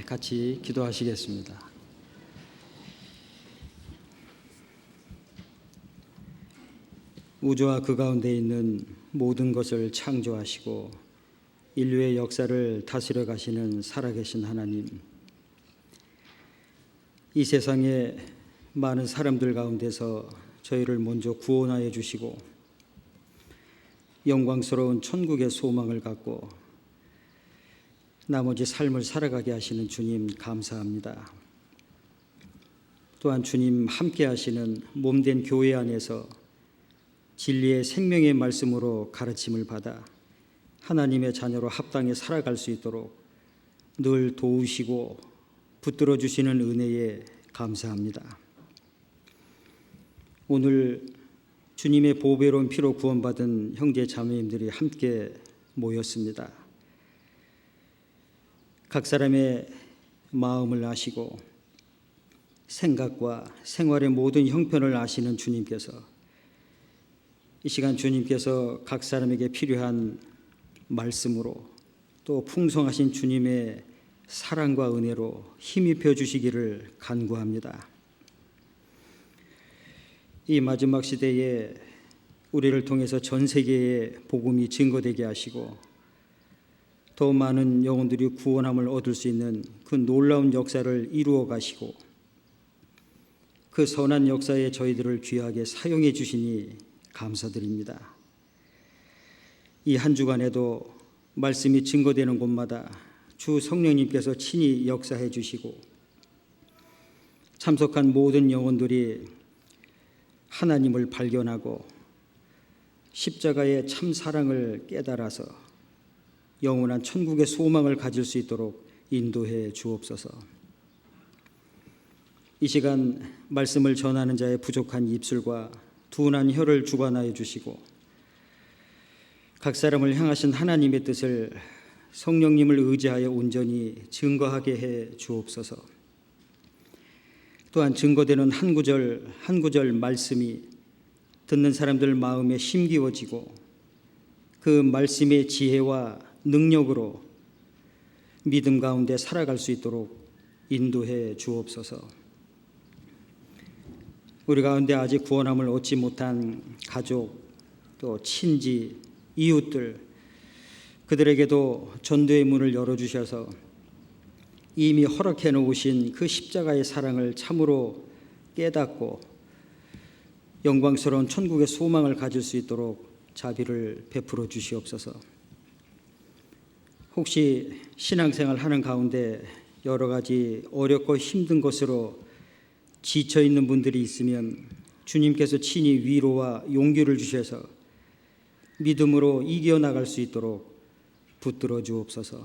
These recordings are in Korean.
같이 기도하시겠습니다. 우주와 그 가운데 있는 모든 것을 창조하시고 인류의 역사를 다스려 가시는 살아계신 하나님, 이 세상의 많은 사람들 가운데서 저희를 먼저 구원하여 주시고 영광스러운 천국의 소망을 갖고 나머지 삶을 살아가게 하시는 주님 감사합니다. 또한 주님 함께 하시는 몸된 교회 안에서 진리의 생명의 말씀으로 가르침을 받아 하나님의 자녀로 합당해 살아갈 수 있도록 늘 도우시고 붙들어 주시는 은혜에 감사합니다. 오늘 주님의 보배로운 피로 구원받은 형제 자매님들이 함께 모였습니다. 각 사람의 마음을 아시고 생각과 생활의 모든 형편을 아시는 주님께서 이 시간 주님께서 각 사람에게 필요한 말씀으로 또 풍성하신 주님의 사랑과 은혜로 힘입혀 주시기를 간구합니다. 이 마지막 시대에 우리를 통해서 전 세계에 복음이 증거되게 하시고 더 많은 영혼들이 구원함을 얻을 수 있는 그 놀라운 역사를 이루어 가시고 그 선한 역사에 저희들을 귀하게 사용해 주시니 감사드립니다. 이 한 주간에도 말씀이 증거되는 곳마다 주 성령님께서 친히 역사해 주시고 참석한 모든 영혼들이 하나님을 발견하고 십자가의 참 사랑을 깨달아서 영원한 천국의 소망을 가질 수 있도록 인도해 주옵소서. 이 시간 말씀을 전하는 자의 부족한 입술과 둔한 혀를 주관하여 주시고 각 사람을 향하신 하나님의 뜻을 성령님을 의지하여 온전히 증거하게 해 주옵소서. 또한 증거되는 한 구절 한 구절 말씀이 듣는 사람들 마음에 심기워지고 그 말씀의 지혜와 능력으로 믿음 가운데 살아갈 수 있도록 인도해 주옵소서. 우리 가운데 아직 구원함을 얻지 못한 가족, 또 친지, 이웃들, 그들에게도 전도의 문을 열어주셔서 이미 허락해 놓으신 그 십자가의 사랑을 참으로 깨닫고 영광스러운 천국의 소망을 가질 수 있도록 자비를 베풀어 주시옵소서. 혹시 신앙생활 하는 가운데 여러 가지 어렵고 힘든 것으로 지쳐 있는 분들이 있으면 주님께서 친히 위로와 용기를 주셔서 믿음으로 이겨나갈 수 있도록 붙들어 주옵소서.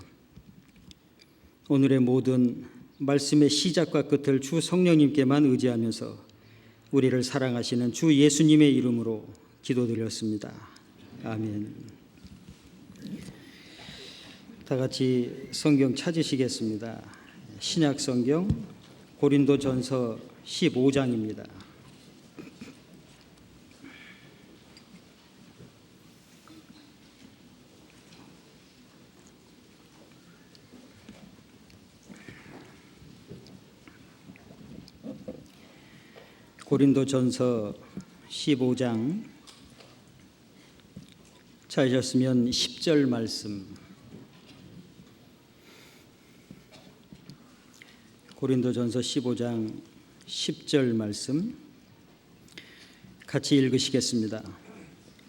오늘의 모든 말씀의 시작과 끝을 주 성령님께만 의지하면서 우리를 사랑하시는 주 예수님의 이름으로 기도드렸습니다. 아멘. 다 같이 성경 찾으시겠습니다. 신약 성경 고린도전서 15장입니다. 고린도전서 15장 찾으셨으면 10절 말씀, 고린도전서 15장 10절 말씀 같이 읽으시겠습니다.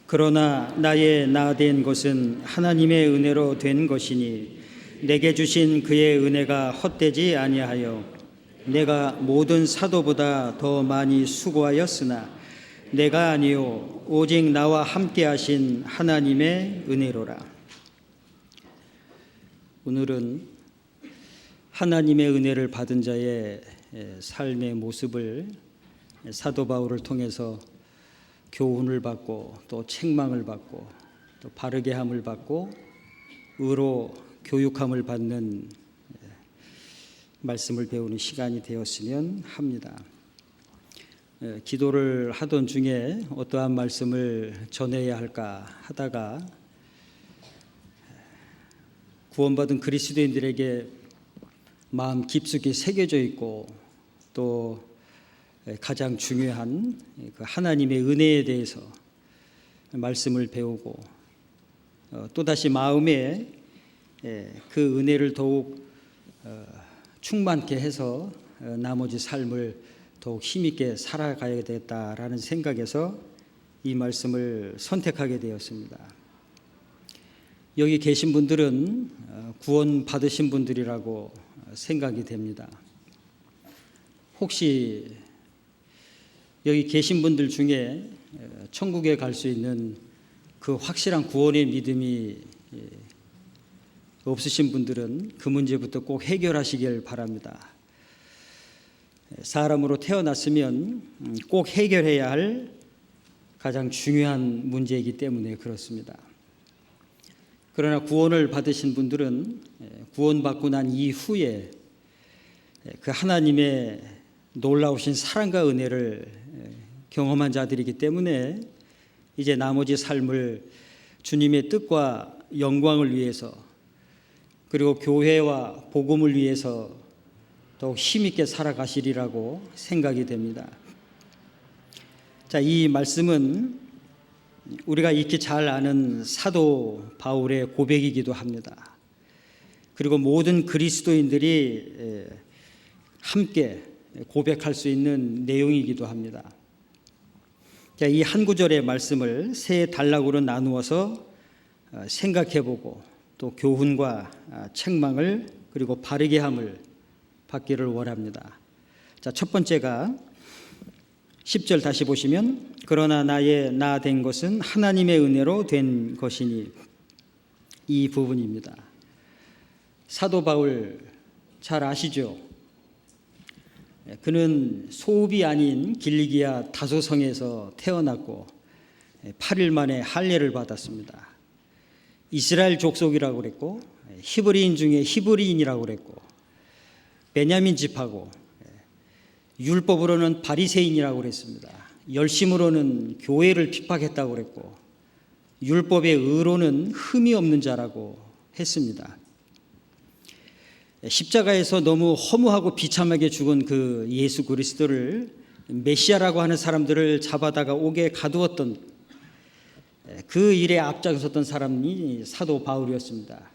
그러나 나의 나 된 것은 하나님의 은혜로 된 것이니 내게 주신 그의 은혜가 헛되지 아니하여 내가 모든 사도보다 더 많이 수고하였으나 내가 아니요 오직 나와 함께 하신 하나님의 은혜로라. 오늘은 하나님의 은혜를 받은 자의 삶의 모습을 사도 바울을 통해서 교훈을 받고 또 책망을 받고 또 바르게 함을 받고 의로 교육함을 받는 말씀을 배우는 시간이 되었으면 합니다. 기도를 하던 중에 어떠한 말씀을 전해야 할까 하다가 구원받은 그리스도인들에게 마음 깊숙이 새겨져 있고 또 가장 중요한 그 하나님의 은혜에 대해서 말씀을 배우고 또다시 마음에 그 은혜를 더욱 충만케 해서 나머지 삶을 더욱 힘있게 살아가야 되겠다라는 생각에서 이 말씀을 선택하게 되었습니다. 여기 계신 분들은 구원 받으신 분들이라고 생각이 됩니다. 혹시 여기 계신 분들 중에 천국에 갈 수 있는 그 확실한 구원의 믿음이 없으신 분들은 그 문제부터 꼭 해결하시길 바랍니다. 사람으로 태어났으면 꼭 해결해야 할 가장 중요한 문제이기 때문에 그렇습니다. 그러나 구원을 받으신 분들은 구원받고 난 이후에 그 하나님의 놀라우신 사랑과 은혜를 경험한 자들이기 때문에 이제 나머지 삶을 주님의 뜻과 영광을 위해서 그리고 교회와 복음을 위해서 더욱 힘있게 살아가시리라고 생각이 됩니다. 자, 이 말씀은 우리가 익히 잘 아는 사도 바울의 고백이기도 합니다. 그리고 모든 그리스도인들이 함께 고백할 수 있는 내용이기도 합니다. 자, 이 한 구절의 말씀을 세 단락으로 나누어서 생각해보고 또 교훈과 책망을 그리고 바르게 함을 받기를 원합니다. 자, 첫 번째가 10절 다시 보시면 그러나 나의 나 된 것은 하나님의 은혜로 된 것이니 이 부분입니다. 사도 바울 잘 아시죠? 그는 소읍이 아닌 길리기아 다소성에서 태어났고 8일 만에 할례를 받았습니다. 이스라엘 족속이라고 그랬고 히브리인 중에 히브리인이라고 그랬고 베냐민 집하고 율법으로는 바리새인이라고 그랬습니다. 열심으로는 교회를 핍박했다고 그랬고 율법의 의로는 흠이 없는 자라고 했습니다. 십자가에서 너무 허무하고 비참하게 죽은 그 예수 그리스도를 메시아라고 하는 사람들을 잡아다가 옥에 가두었던 그 일에 앞장섰던 사람이 사도 바울이었습니다.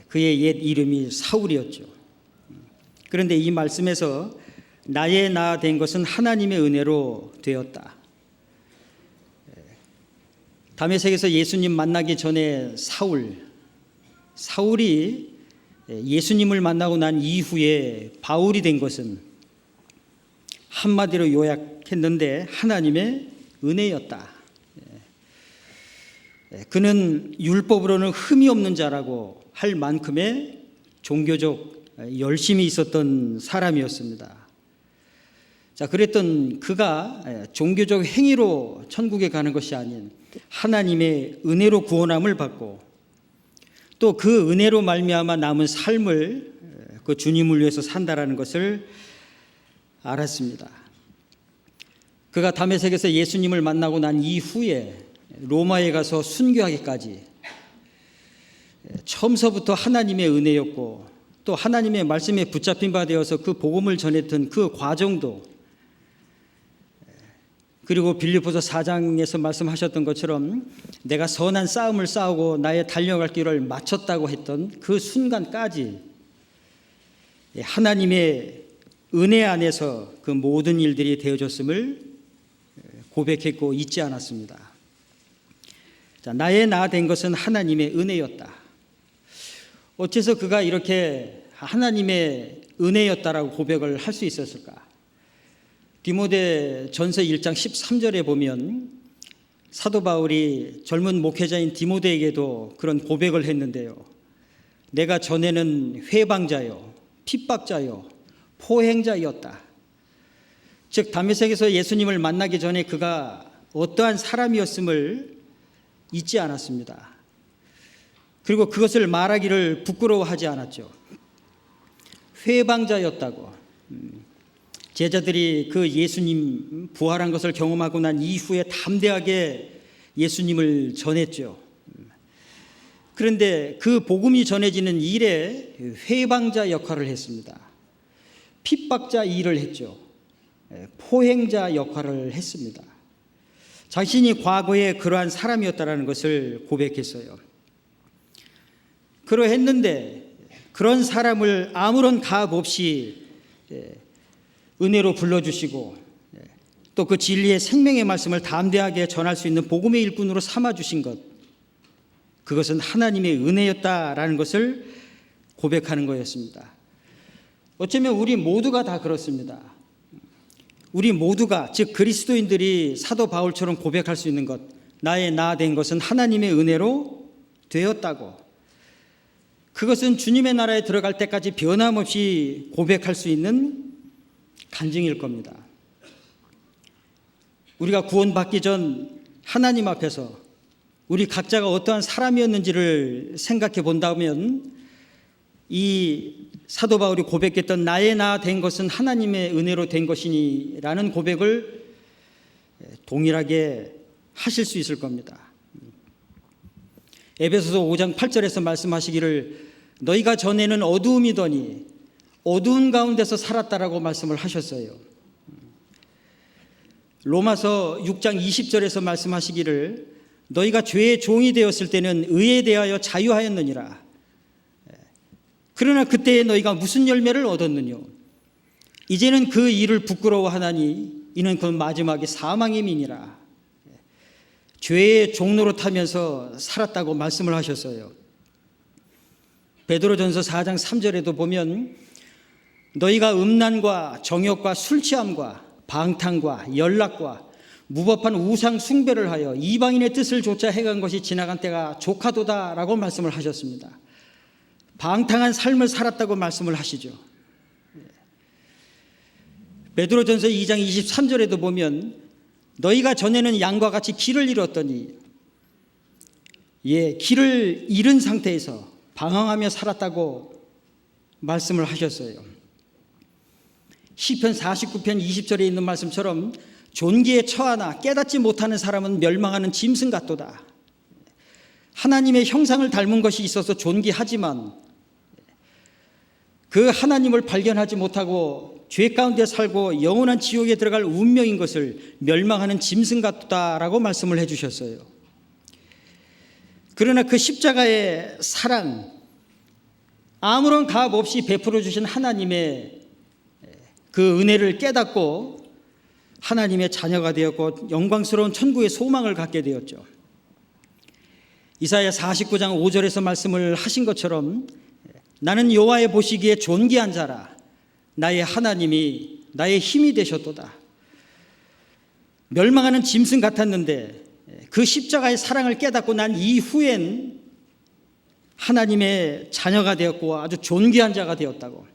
그의 옛 이름이 사울이었죠. 그런데 이 말씀에서 나의 나 된 것은 하나님의 은혜로 되었다. 다메섹에서 예수님 만나기 전에 사울이 예수님을 만나고 난 이후에 바울이 된 것은 한마디로 요약했는데 하나님의 은혜였다. 그는 율법으로는 흠이 없는 자라고 할 만큼의 종교적 열심이 있었던 사람이었습니다. 자, 그랬던 그가 종교적 행위로 천국에 가는 것이 아닌 하나님의 은혜로 구원함을 받고 또 그 은혜로 말미암아 남은 삶을 그 주님을 위해서 산다라는 것을 알았습니다. 그가 다메섹에서 예수님을 만나고 난 이후에 로마에 가서 순교하기까지 처음서부터 하나님의 은혜였고 또 하나님의 말씀에 붙잡힌 바 되어서 그 복음을 전했던 그 과정도 그리고 빌립보서 4장에서 말씀하셨던 것처럼 내가 선한 싸움을 싸우고 나의 달려갈 길을 마쳤다고 했던 그 순간까지 하나님의 은혜 안에서 그 모든 일들이 되어졌음을 고백했고 잊지 않았습니다. 자, 나의 나 된 것은 하나님의 은혜였다. 어째서 그가 이렇게 하나님의 은혜였다라고 고백을 할 수 있었을까? 디모데 전서 1장 13절에 보면 사도 바울이 젊은 목회자인 디모데에게도 그런 고백을 했는데요. 내가 전에는 회방자요, 핍박자요, 포행자였다. 즉 다메섹에서 예수님을 만나기 전에 그가 어떠한 사람이었음을 잊지 않았습니다. 그리고 그것을 말하기를 부끄러워하지 않았죠. 회방자였다고. 제자들이 그 예수님 부활한 것을 경험하고 난 이후에 담대하게 예수님을 전했죠. 그런데 그 복음이 전해지는 일에 회방자 역할을 했습니다. 핍박자 일을 했죠. 포행자 역할을 했습니다. 자신이 과거에 그러한 사람이었다는 것을 고백했어요. 그러했는데 그런 사람을 아무런 가업 없이 은혜로 불러주시고 또 그 진리의 생명의 말씀을 담대하게 전할 수 있는 복음의 일꾼으로 삼아주신 것, 그것은 하나님의 은혜였다라는 것을 고백하는 거였습니다. 어쩌면 우리 모두가 다 그렇습니다. 우리 모두가, 즉 그리스도인들이 사도 바울처럼 고백할 수 있는 것, 나의 나 된 것은 하나님의 은혜로 되었다고, 그것은 주님의 나라에 들어갈 때까지 변함없이 고백할 수 있는 간증일 겁니다. 우리가 구원받기 전 하나님 앞에서 우리 각자가 어떠한 사람이었는지를 생각해 본다면 이 사도 바울이 고백했던 나의 나 된 것은 하나님의 은혜로 된 것이니 라는 고백을 동일하게 하실 수 있을 겁니다. 에베소서 5장 8절에서 말씀하시기를 너희가 전에는 어두움이더니 어두운 가운데서 살았다라고 말씀을 하셨어요. 로마서 6장 20절에서 말씀하시기를 너희가 죄의 종이 되었을 때는 의에 대하여 자유하였느니라. 그러나 그때에 너희가 무슨 열매를 얻었느뇨? 이제는 그 일을 부끄러워하나니 이는 그 마지막에 사망의 민이라. 죄의 종로로 타면서 살았다고 말씀을 하셨어요. 베드로전서 4장 3절에도 보면 너희가 음란과 정욕과 술 취함과 방탕과 연락과 무법한 우상 숭배를 하여 이방인의 뜻을 조차 행한 것이 지나간 때가 족하도다라고 말씀을 하셨습니다. 방탕한 삶을 살았다고 말씀을 하시죠. 베드로전서 2장 23절에도 보면 너희가 전에는 양과 같이 길을 잃었더니 길을 잃은 상태에서 방황하며 살았다고 말씀을 하셨어요. 시편 49편 20절에 있는 말씀처럼 존귀에 처하나 깨닫지 못하는 사람은 멸망하는 짐승 같도다. 하나님의 형상을 닮은 것이 있어서 존귀하지만 그 하나님을 발견하지 못하고 죄 가운데 살고 영원한 지옥에 들어갈 운명인 것을 멸망하는 짐승 같다라고 말씀을 해주셨어요. 그러나 그 십자가의 사랑, 아무런 가업 없이 베풀어 주신 하나님의 그 은혜를 깨닫고 하나님의 자녀가 되었고 영광스러운 천국의 소망을 갖게 되었죠. 이사야 49장 5절에서 말씀을 하신 것처럼 나는 여호와의 보시기에 존귀한 자라. 나의 하나님이 나의 힘이 되셨도다. 멸망하는 짐승 같았는데 그 십자가의 사랑을 깨닫고 난 이후엔 하나님의 자녀가 되었고 아주 존귀한 자가 되었다고.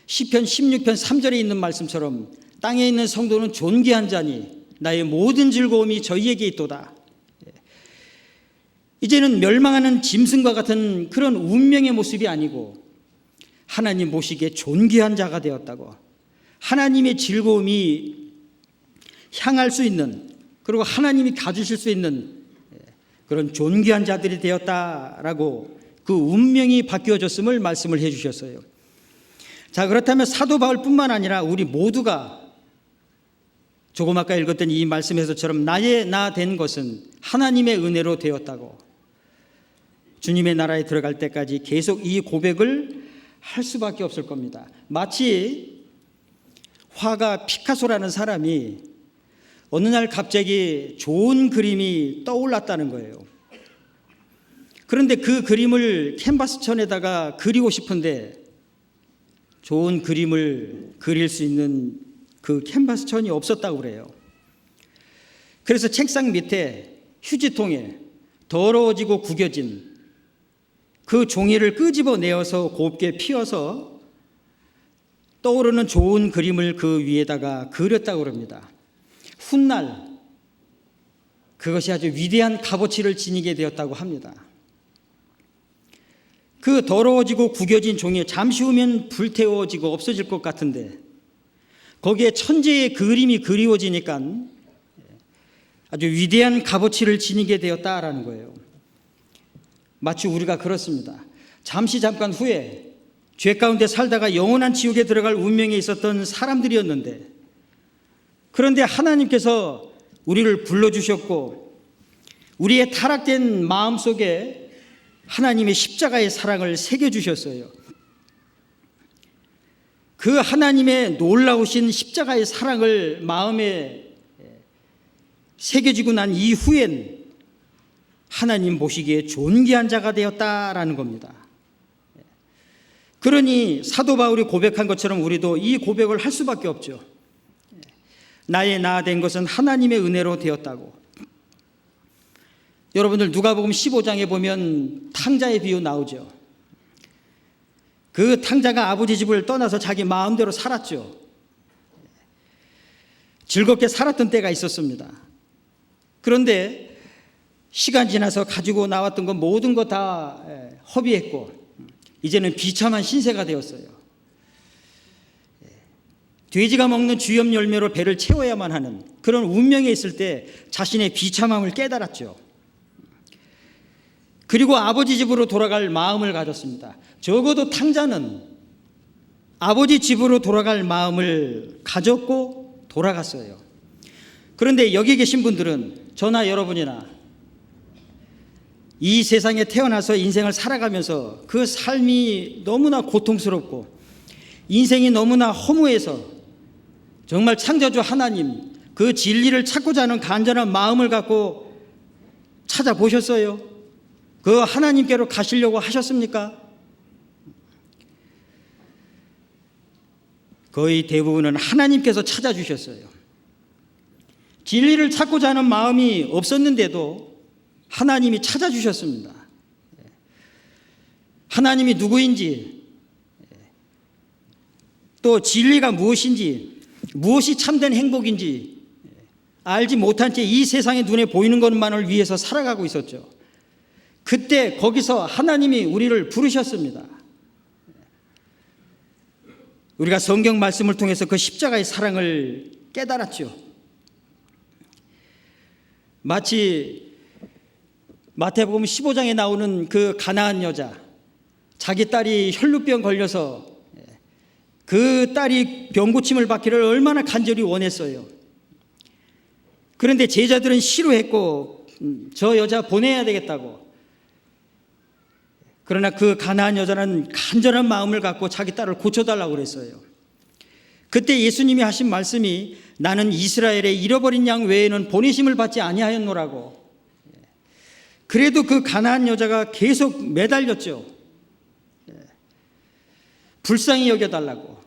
시편 16편 3절에 있는 말씀처럼 땅에 있는 성도는 존귀한 자니 나의 모든 즐거움이 저희에게 있도다. 이제는 멸망하는 짐승과 같은 그런 운명의 모습이 아니고 하나님 보시기에 존귀한 자가 되었다고. 하나님의 즐거움이 향할 수 있는, 그리고 하나님이 가주실 수 있는 그런 존귀한 자들이 되었다라고 그 운명이 바뀌어졌음을 말씀을 해 주셨어요. 자, 그렇다면 사도 바울뿐만 아니라 우리 모두가 조금 아까 읽었던 이 말씀에서처럼 나의 나 된 것은 하나님의 은혜로 되었다고 주님의 나라에 들어갈 때까지 계속 이 고백을 할 수밖에 없을 겁니다. 마치 화가 피카소라는 사람이 어느 날 갑자기 좋은 그림이 떠올랐다는 거예요. 그런데 그 그림을 캔버스천에다가 그리고 싶은데 좋은 그림을 그릴 수 있는 그 캔버스천이 없었다고 그래요. 그래서 책상 밑에 휴지통에 더러워지고 구겨진 그 종이를 끄집어내어서 곱게 피워서 떠오르는 좋은 그림을 그 위에다가 그렸다고 합니다. 훗날 그것이 아주 위대한 값어치를 지니게 되었다고 합니다. 그 더러워지고 구겨진 종이 잠시 후면 불태워지고 없어질 것 같은데 거기에 천재의 그림이 그리워지니까 아주 위대한 값어치를 지니게 되었다라는 거예요. 마치 우리가 그렇습니다. 잠깐 후에 죄 가운데 살다가 영원한 지옥에 들어갈 운명에 있었던 사람들이었는데, 그런데 하나님께서 우리를 불러주셨고 우리의 타락된 마음속에 하나님의 십자가의 사랑을 새겨주셨어요. 그 하나님의 놀라우신 십자가의 사랑을 마음에 새겨지고 난 이후엔 하나님 보시기에 존귀한 자가 되었다라는 겁니다. 그러니 사도 바울이 고백한 것처럼 우리도 이 고백을 할 수밖에 없죠. 나의 나 된 것은 하나님의 은혜로 되었다고. 여러분들 누가복음 15장에 보면 탕자의 비유 나오죠. 그 탕자가 아버지 집을 떠나서 자기 마음대로 살았죠. 즐겁게 살았던 때가 있었습니다. 그런데 시간 지나서 가지고 나왔던 건 모든 거 다 허비했고 이제는 비참한 신세가 되었어요. 돼지가 먹는 주염 열매로 배를 채워야만 하는 그런 운명에 있을 때 자신의 비참함을 깨달았죠. 그리고 아버지 집으로 돌아갈 마음을 가졌습니다. 적어도 탕자는 아버지 집으로 돌아갈 마음을 가졌고 돌아갔어요. 그런데 여기 계신 분들은 저나 여러분이나 이 세상에 태어나서 인생을 살아가면서 그 삶이 너무나 고통스럽고 인생이 너무나 허무해서 정말 창조주 하나님 그 진리를 찾고자 하는 간절한 마음을 갖고 찾아보셨어요? 그 하나님께로 가시려고 하셨습니까? 거의 대부분은 하나님께서 찾아주셨어요. 진리를 찾고자 하는 마음이 없었는데도 하나님이 찾아주셨습니다. 하나님이 누구인지, 또 진리가 무엇인지, 무엇이 참된 행복인지 알지 못한 채 이 세상의 눈에 보이는 것만을 위해서 살아가고 있었죠. 그때 거기서 하나님이 우리를 부르셨습니다. 우리가 성경 말씀을 통해서 그 십자가의 사랑을 깨달았죠. 마치 마태복음 15장에 나오는 그 가나안 여자, 자기 딸이 혈루병 걸려서 그 딸이 병고침을 받기를 얼마나 간절히 원했어요. 그런데 제자들은 싫어했고 저 여자 보내야 되겠다고. 그러나 그 가나안 여자는 간절한 마음을 갖고 자기 딸을 고쳐달라고 그랬어요. 그때 예수님이 하신 말씀이 나는 이스라엘의 잃어버린 양 외에는 보내심을 받지 아니하였노라고. 그래도 그 가나안 여자가 계속 매달렸죠. 불쌍히 여겨달라고.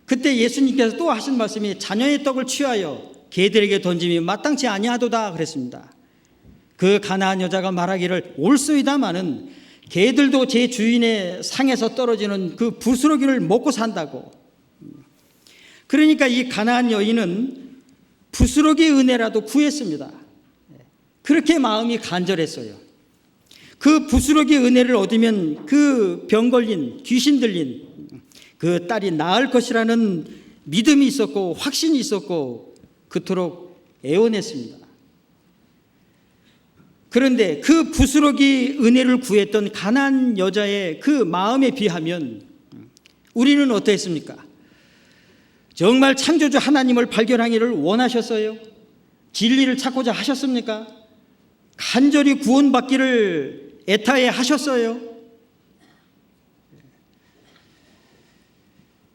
그때 예수님께서 또 하신 말씀이 자녀의 떡을 취하여 개들에게 던짐이 마땅치 아니하도다 그랬습니다. 그 가나안 여자가 말하기를 옳소이다마는 개들도 제 주인의 상에서 떨어지는 그 부스러기를 먹고 산다고. 그러니까 이 가나안 여인은 부스러기 은혜라도 구했습니다. 그렇게 마음이 간절했어요. 그 부스러기 은혜를 얻으면 그 병 걸린 귀신 들린 그 딸이 나을 것이라는 믿음이 있었고 확신이 있었고 그토록 애원했습니다. 그런데 그 부스러기 은혜를 구했던 가나안 여자의 그 마음에 비하면 우리는 어떠했습니까? 정말 창조주 하나님을 발견하기를 원하셨어요? 진리를 찾고자 하셨습니까? 간절히 구원받기를 애타해 하셨어요?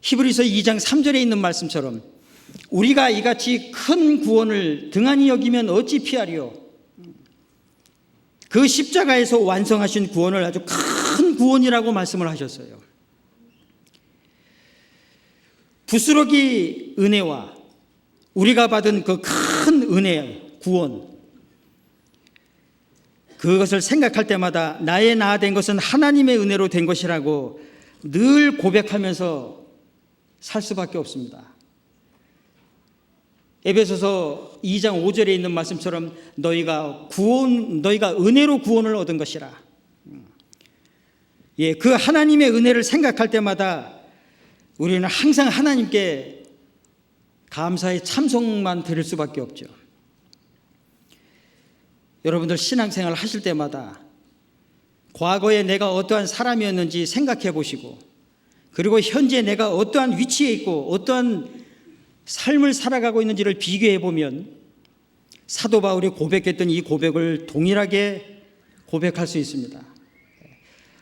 히브리서 2장 3절에 있는 말씀처럼 우리가 이같이 큰 구원을 등한히 여기면 어찌 피하리요? 그 십자가에서 완성하신 구원을 아주 큰 구원이라고 말씀을 하셨어요. 부스러기 은혜와 우리가 받은 그 큰 은혜, 구원, 그것을 생각할 때마다 나의 나 된 것은 하나님의 은혜로 된 것이라고 늘 고백하면서 살 수밖에 없습니다. 에베소서 2장 5절에 있는 말씀처럼 너희가 은혜로 구원을 얻은 것이라. 예, 그 하나님의 은혜를 생각할 때마다 우리는 항상 하나님께 감사의 참송만 드릴 수밖에 없죠. 여러분들 신앙생활 하실 때마다 과거에 내가 어떠한 사람이었는지 생각해 보시고, 그리고 현재 내가 어떠한 위치에 있고 어떠한 삶을 살아가고 있는지를 비교해 보면 사도 바울이 고백했던 이 고백을 동일하게 고백할 수 있습니다.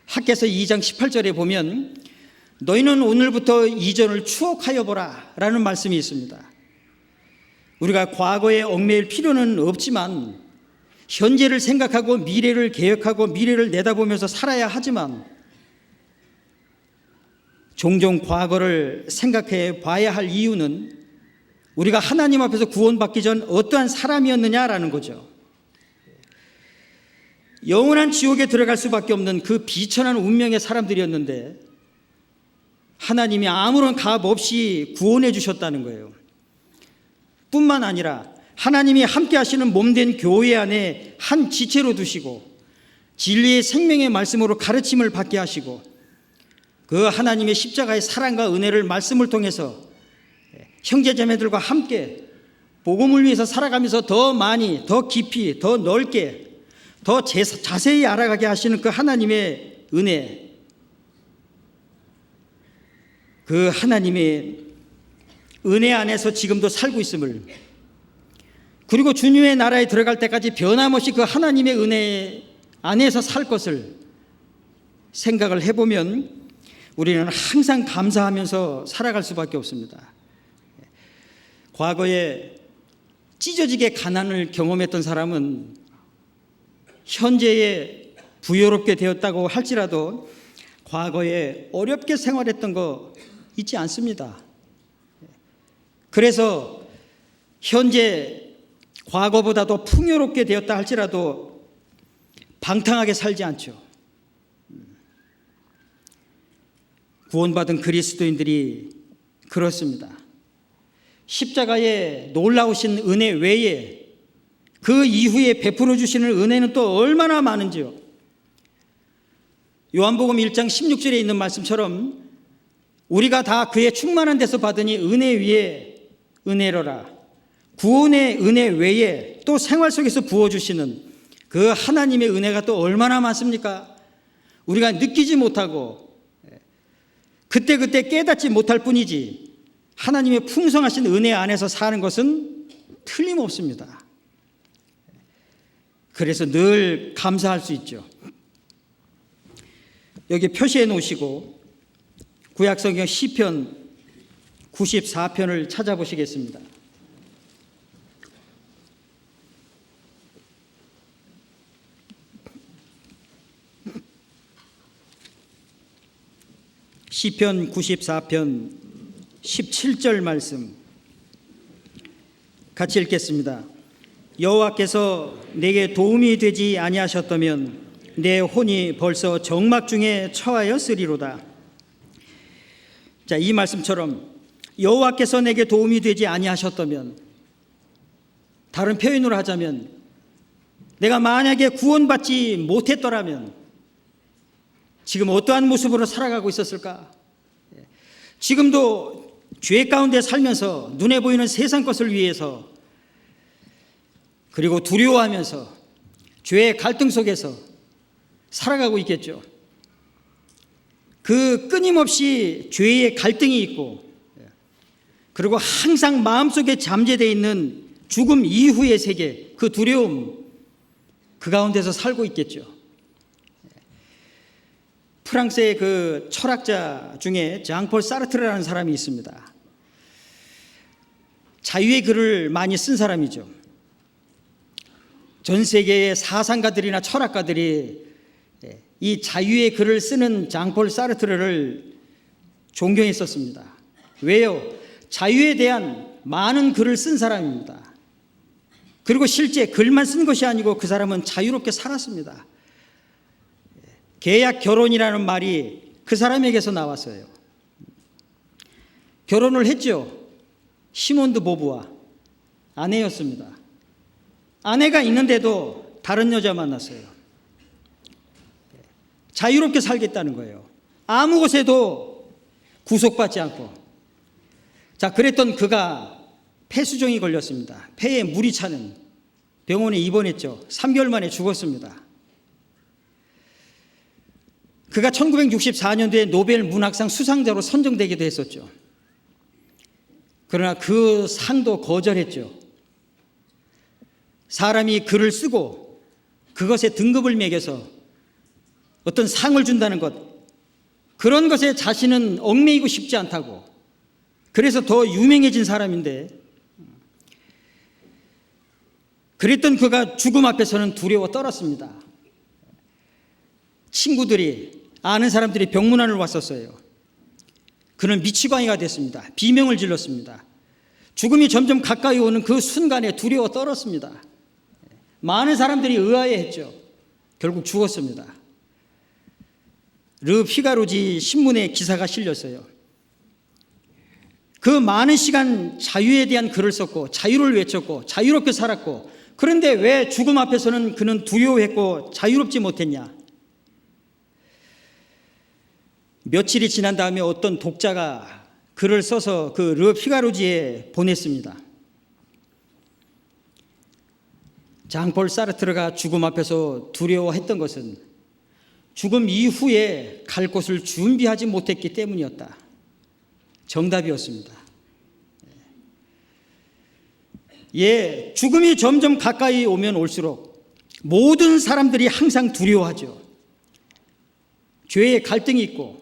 학개서 2장 18절에 보면 너희는 오늘부터 이전을 추억하여 보라 라는 말씀이 있습니다. 우리가 과거에 얽매일 필요는 없지만 현재를 생각하고 미래를 계획하고 미래를 내다보면서 살아야 하지만 종종 과거를 생각해 봐야 할 이유는 우리가 하나님 앞에서 구원받기 전 어떠한 사람이었느냐라는 거죠. 영원한 지옥에 들어갈 수밖에 없는 그 비천한 운명의 사람들이었는데 하나님이 아무런 값 없이 구원해 주셨다는 거예요. 뿐만 아니라 하나님이 함께 하시는 몸된 교회 안에 한 지체로 두시고 진리의 생명의 말씀으로 가르침을 받게 하시고 그 하나님의 십자가의 사랑과 은혜를 말씀을 통해서 형제자매들과 함께 복음을 위해서 살아가면서 더 많이, 더 깊이, 더 넓게, 더 자세히 알아가게 하시는 그 하나님의 은혜, 그 하나님의 은혜 안에서 지금도 살고 있음을, 그리고 주님의 나라에 들어갈 때까지 변함없이 그 하나님의 은혜 안에서 살 것을 생각을 해보면 우리는 항상 감사하면서 살아갈 수밖에 없습니다. 과거에 찢어지게 가난을 경험했던 사람은 현재에 부유롭게 되었다고 할지라도 과거에 어렵게 생활했던 거 잊지 않습니다. 그래서 현재 과거보다도 풍요롭게 되었다 할지라도 방탕하게 살지 않죠. 구원받은 그리스도인들이 그렇습니다. 십자가의 놀라우신 은혜 외에 그 이후에 베풀어 주시는 은혜는 또 얼마나 많은지요. 요한복음 1장 16절에 있는 말씀처럼 우리가 다 그의 충만한 데서 받으니 은혜 위에 은혜로라. 구원의 은혜 외에 또 생활 속에서 부어주시는 그 하나님의 은혜가 또 얼마나 많습니까? 우리가 느끼지 못하고 그때그때 깨닫지 못할 뿐이지 하나님의 풍성하신 은혜 안에서 사는 것은 틀림없습니다. 그래서 늘 감사할 수 있죠. 여기 표시해 놓으시고 구약성경 시편 94편을 찾아보시겠습니다. 시편 94편 17절 말씀 같이 읽겠습니다. 여호와께서 내게 도움이 되지 아니하셨다면 내 혼이 벌써 정막 중에 처하였으리로다. 자, 이 말씀처럼 여호와께서 내게 도움이 되지 아니하셨다면, 다른 표현으로 하자면 내가 만약에 구원받지 못했더라면 지금 어떠한 모습으로 살아가고 있었을까? 지금도 죄 가운데 살면서 눈에 보이는 세상 것을 위해서, 그리고 두려워하면서 죄의 갈등 속에서 살아가고 있겠죠. 그 끊임없이 죄의 갈등이 있고, 그리고 항상 마음속에 잠재되어 있는 죽음 이후의 세계, 그 두려움, 그 가운데서 살고 있겠죠. 프랑스의 그 철학자 중에 장폴 사르트르라는 사람이 있습니다. 자유의 글을 많이 쓴 사람이죠. 전 세계의 사상가들이나 철학가들이 이 자유의 글을 쓰는 장폴 사르트르를 존경했었습니다. 왜요? 자유에 대한 많은 글을 쓴 사람입니다. 그리고 실제 글만 쓴 것이 아니고 그 사람은 자유롭게 살았습니다. 계약 결혼이라는 말이 그 사람에게서 나왔어요. 결혼을 했죠. 시몬 드 보부와 아내였습니다. 아내가 있는데도 다른 여자 만났어요. 자유롭게 살겠다는 거예요. 아무 곳에도 구속받지 않고. 자, 그랬던 그가 폐수종이 걸렸습니다. 폐에 물이 차는 병원에 입원했죠. 3개월 만에 죽었습니다. 그가 1964년도에 노벨 문학상 수상자로 선정되기도 했었죠. 그러나 그 상도 거절했죠. 사람이 글을 쓰고 그것에 등급을 매겨서 어떤 상을 준다는 것, 그런 것에 자신은 얽매이고 싶지 않다고. 그래서 더 유명해진 사람인데, 그랬던 그가 죽음 앞에서는 두려워 떨었습니다. 친구들이, 아는 사람들이 병문안을 왔었어요. 그는 미치광이가 됐습니다. 비명을 질렀습니다. 죽음이 점점 가까이 오는 그 순간에 두려워 떨었습니다. 많은 사람들이 의아해했죠. 결국 죽었습니다. 르 피가로지 신문에 기사가 실렸어요. 그 많은 시간 자유에 대한 글을 썼고 자유를 외쳤고 자유롭게 살았고, 그런데 왜 죽음 앞에서는 그는 두려워했고 자유롭지 못했냐? 며칠이 지난 다음에 어떤 독자가 글을 써서 그 르 피가로지에 보냈습니다. 장폴 사르트르가 죽음 앞에서 두려워했던 것은 죽음 이후에 갈 곳을 준비하지 못했기 때문이었다. 정답이었습니다. 예, 죽음이 점점 가까이 오면 올수록 모든 사람들이 항상 두려워하죠. 죄에 갈등이 있고,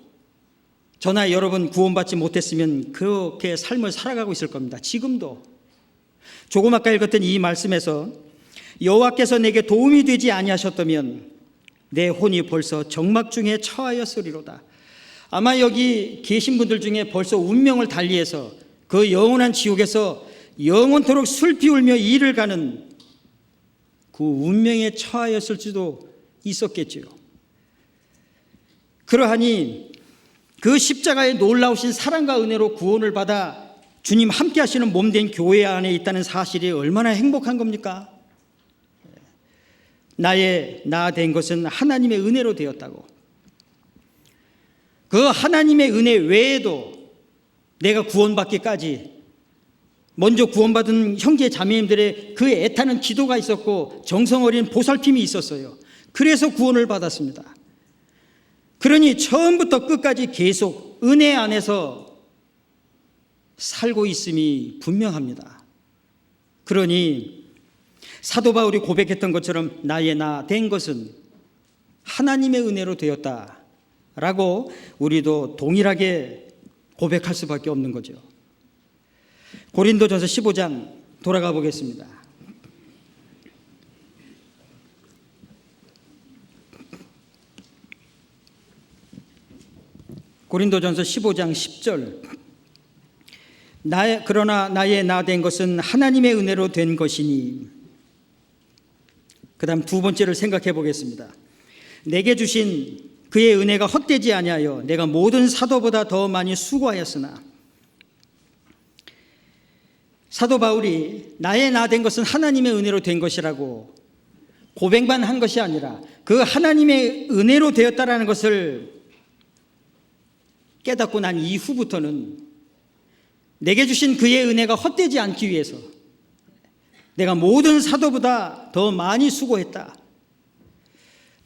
저나 여러분 구원받지 못했으면 그렇게 삶을 살아가고 있을 겁니다. 지금도. 조금 아까 읽었던 이 말씀에서 여호와께서 내게 도움이 되지 아니하셨다면 내 혼이 벌써 정막 중에 처하였으리로다. 아마 여기 계신 분들 중에 벌써 운명을 달리해서 그 영원한 지옥에서 영원토록 슬피 울며 이를 가는 그 운명에 처하였을지도 있었겠지요. 그러하니 그 십자가의 놀라우신 사랑과 은혜로 구원을 받아 주님 함께 하시는 몸된 교회 안에 있다는 사실이 얼마나 행복한 겁니까? 나의 나 된 것은 하나님의 은혜로 되었다고. 그 하나님의 은혜 외에도 내가 구원받기까지 먼저 구원받은 형제 자매님들의 그 애타는 기도가 있었고 정성 어린 보살핌이 있었어요. 그래서 구원을 받았습니다. 그러니 처음부터 끝까지 계속 은혜 안에서 살고 있음이 분명합니다. 그러니 사도 바울이 고백했던 것처럼 나의 나 된 것은 하나님의 은혜로 되었다라고 우리도 동일하게 고백할 수밖에 없는 거죠. 고린도전서 15장 돌아가 보겠습니다. 고린도전서 15장 10절. 그러나 나의 나 된 것은 하나님의 은혜로 된 것이니. 그 다음 두 번째를 생각해 보겠습니다. 내게 주신 그의 은혜가 헛되지 아니하여 내가 모든 사도보다 더 많이 수고하였으나. 사도 바울이 나의 나 된 것은 하나님의 은혜로 된 것이라고 고백만 한 것이 아니라 그 하나님의 은혜로 되었다라는 것을 깨닫고 난 이후부터는 내게 주신 그의 은혜가 헛되지 않기 위해서 내가 모든 사도보다 더 많이 수고했다.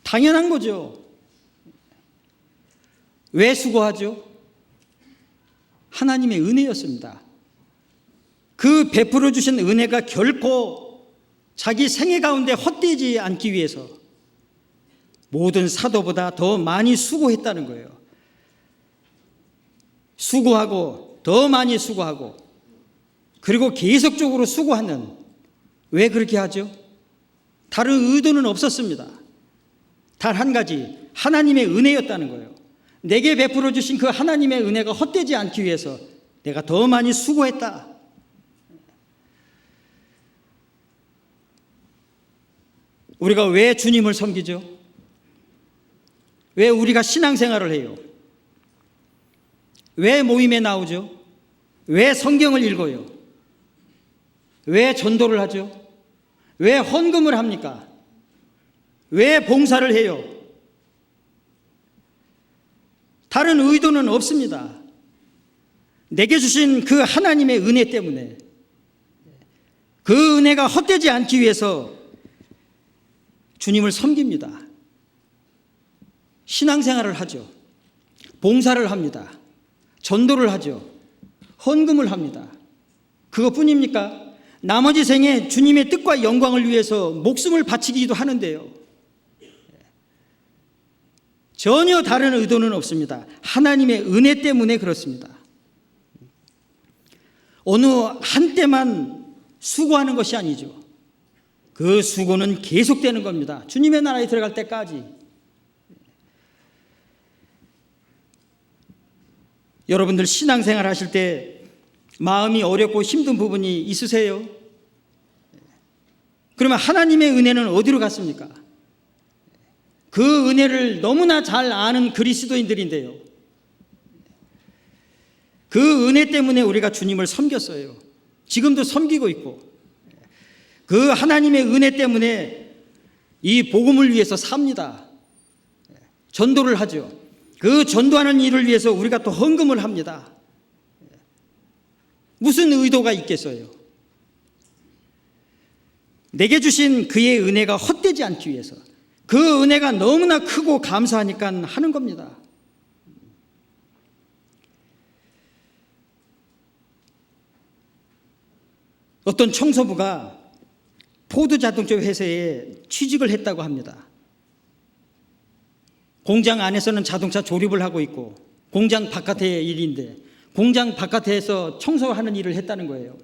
당연한 거죠. 왜 수고하죠? 하나님의 은혜였습니다. 그 베풀어 주신 은혜가 결코 자기 생애 가운데 헛되지 않기 위해서 모든 사도보다 더 많이 수고했다는 거예요. 수고하고 더 많이 수고하고 그리고 계속적으로 수고하는, 왜 그렇게 하죠? 다른 의도는 없었습니다. 단 한 가지, 하나님의 은혜였다는 거예요. 내게 베풀어 주신 그 하나님의 은혜가 헛되지 않기 위해서 내가 더 많이 수고했다. 우리가 왜 주님을 섬기죠? 왜 우리가 신앙생활을 해요? 왜 모임에 나오죠? 왜 성경을 읽어요? 왜 전도를 하죠? 왜 헌금을 합니까? 왜 봉사를 해요? 다른 의도는 없습니다. 내게 주신 그 하나님의 은혜 때문에, 그 은혜가 헛되지 않기 위해서 주님을 섬깁니다. 신앙생활을 하죠. 봉사를 합니다. 전도를 하죠. 헌금을 합니다. 그것뿐입니까? 나머지 생에 주님의 뜻과 영광을 위해서 목숨을 바치기도 하는데요. 전혀 다른 의도는 없습니다. 하나님의 은혜 때문에 그렇습니다. 어느 한때만 수고하는 것이 아니죠. 그 수고는 계속되는 겁니다. 주님의 나라에 들어갈 때까지. 여러분들 신앙생활 하실 때 마음이 어렵고 힘든 부분이 있으세요? 그러면 하나님의 은혜는 어디로 갔습니까? 그 은혜를 너무나 잘 아는 그리스도인들인데요. 그 은혜 때문에 우리가 주님을 섬겼어요. 지금도 섬기고 있고, 그 하나님의 은혜 때문에 이 복음을 위해서 삽니다. 전도를 하죠. 그 전도하는 일을 위해서 우리가 또 헌금을 합니다. 무슨 의도가 있겠어요? 내게 주신 그의 은혜가 헛되지 않기 위해서, 그 은혜가 너무나 크고 감사하니까 하는 겁니다. 어떤 청소부가 포드 자동차 회사에 취직을 했다고 합니다. 공장 안에서는 자동차 조립을 하고 있고 공장 바깥의 일인데 공장 바깥에서 청소하는 일을 했다는 거예요.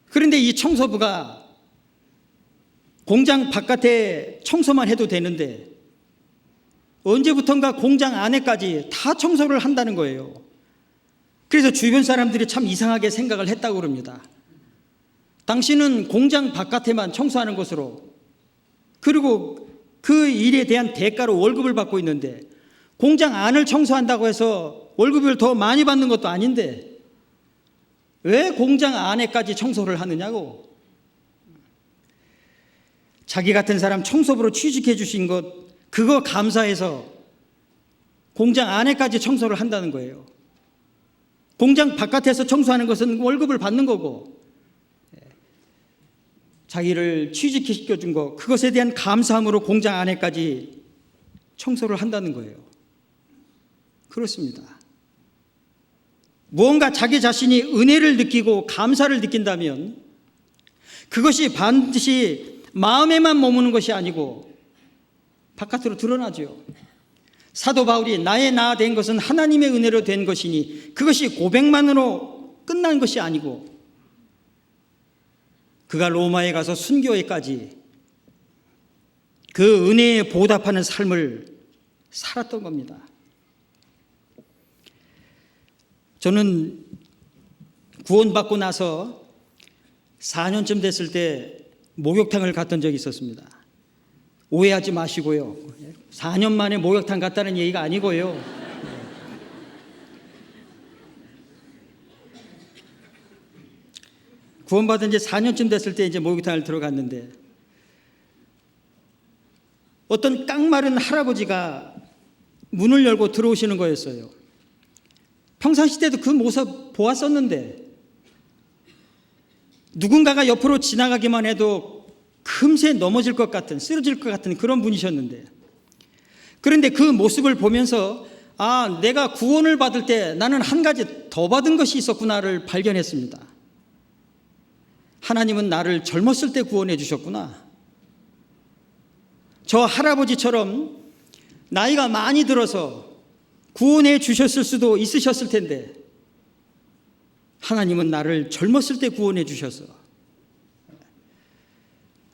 그런데 이 청소부가 공장 바깥에 청소만 해도 되는데 언제부턴가 공장 안에까지 다 청소를 한다는 거예요. 그래서 주변 사람들이 참 이상하게 생각을 했다고 그럽니다. 당신은 공장 바깥에만 청소하는 것으로, 그리고 그 일에 대한 대가로 월급을 받고 있는데 공장 안을 청소한다고 해서 월급을 더 많이 받는 것도 아닌데 왜 공장 안에까지 청소를 하느냐고. 자기 같은 사람 청소부로 취직해 주신 것, 그거 감사해서 공장 안에까지 청소를 한다는 거예요. 공장 바깥에서 청소하는 것은 월급을 받는 거고, 자기를 취직시켜 준 거, 그것에 대한 감사함으로 공장 안에까지 청소를 한다는 거예요. 그렇습니다. 무언가 자기 자신이 은혜를 느끼고 감사를 느낀다면 그것이 반드시 마음에만 머무는 것이 아니고 바깥으로 드러나죠. 사도 바울이 나의 나 된 것은 하나님의 은혜로 된 것이니 그것이 고백만으로 끝난 것이 아니고 그가 로마에 가서 순교에까지 그 은혜에 보답하는 삶을 살았던 겁니다. 저는 구원받고 나서 4년쯤 됐을 때 목욕탕을 갔던 적이 있었습니다. 오해하지 마시고요. 4년 만에 목욕탕 갔다는 얘기가 아니고요. 구원받은 지 4년쯤 됐을 때 이제 목욕탕을 들어갔는데 어떤 깡마른 할아버지가 문을 열고 들어오시는 거였어요. 평상시 때도 그 모습 보았었는데 누군가가 옆으로 지나가기만 해도 금세 넘어질 것 같은, 쓰러질 것 같은 그런 분이셨는데, 그런데 그 모습을 보면서 아, 내가 구원을 받을 때 나는 한 가지 더 받은 것이 있었구나를 발견했습니다. 하나님은 나를 젊었을 때 구원해 주셨구나. 저 할아버지처럼 나이가 많이 들어서 구원해 주셨을 수도 있으셨을 텐데 하나님은 나를 젊었을 때 구원해 주셔서,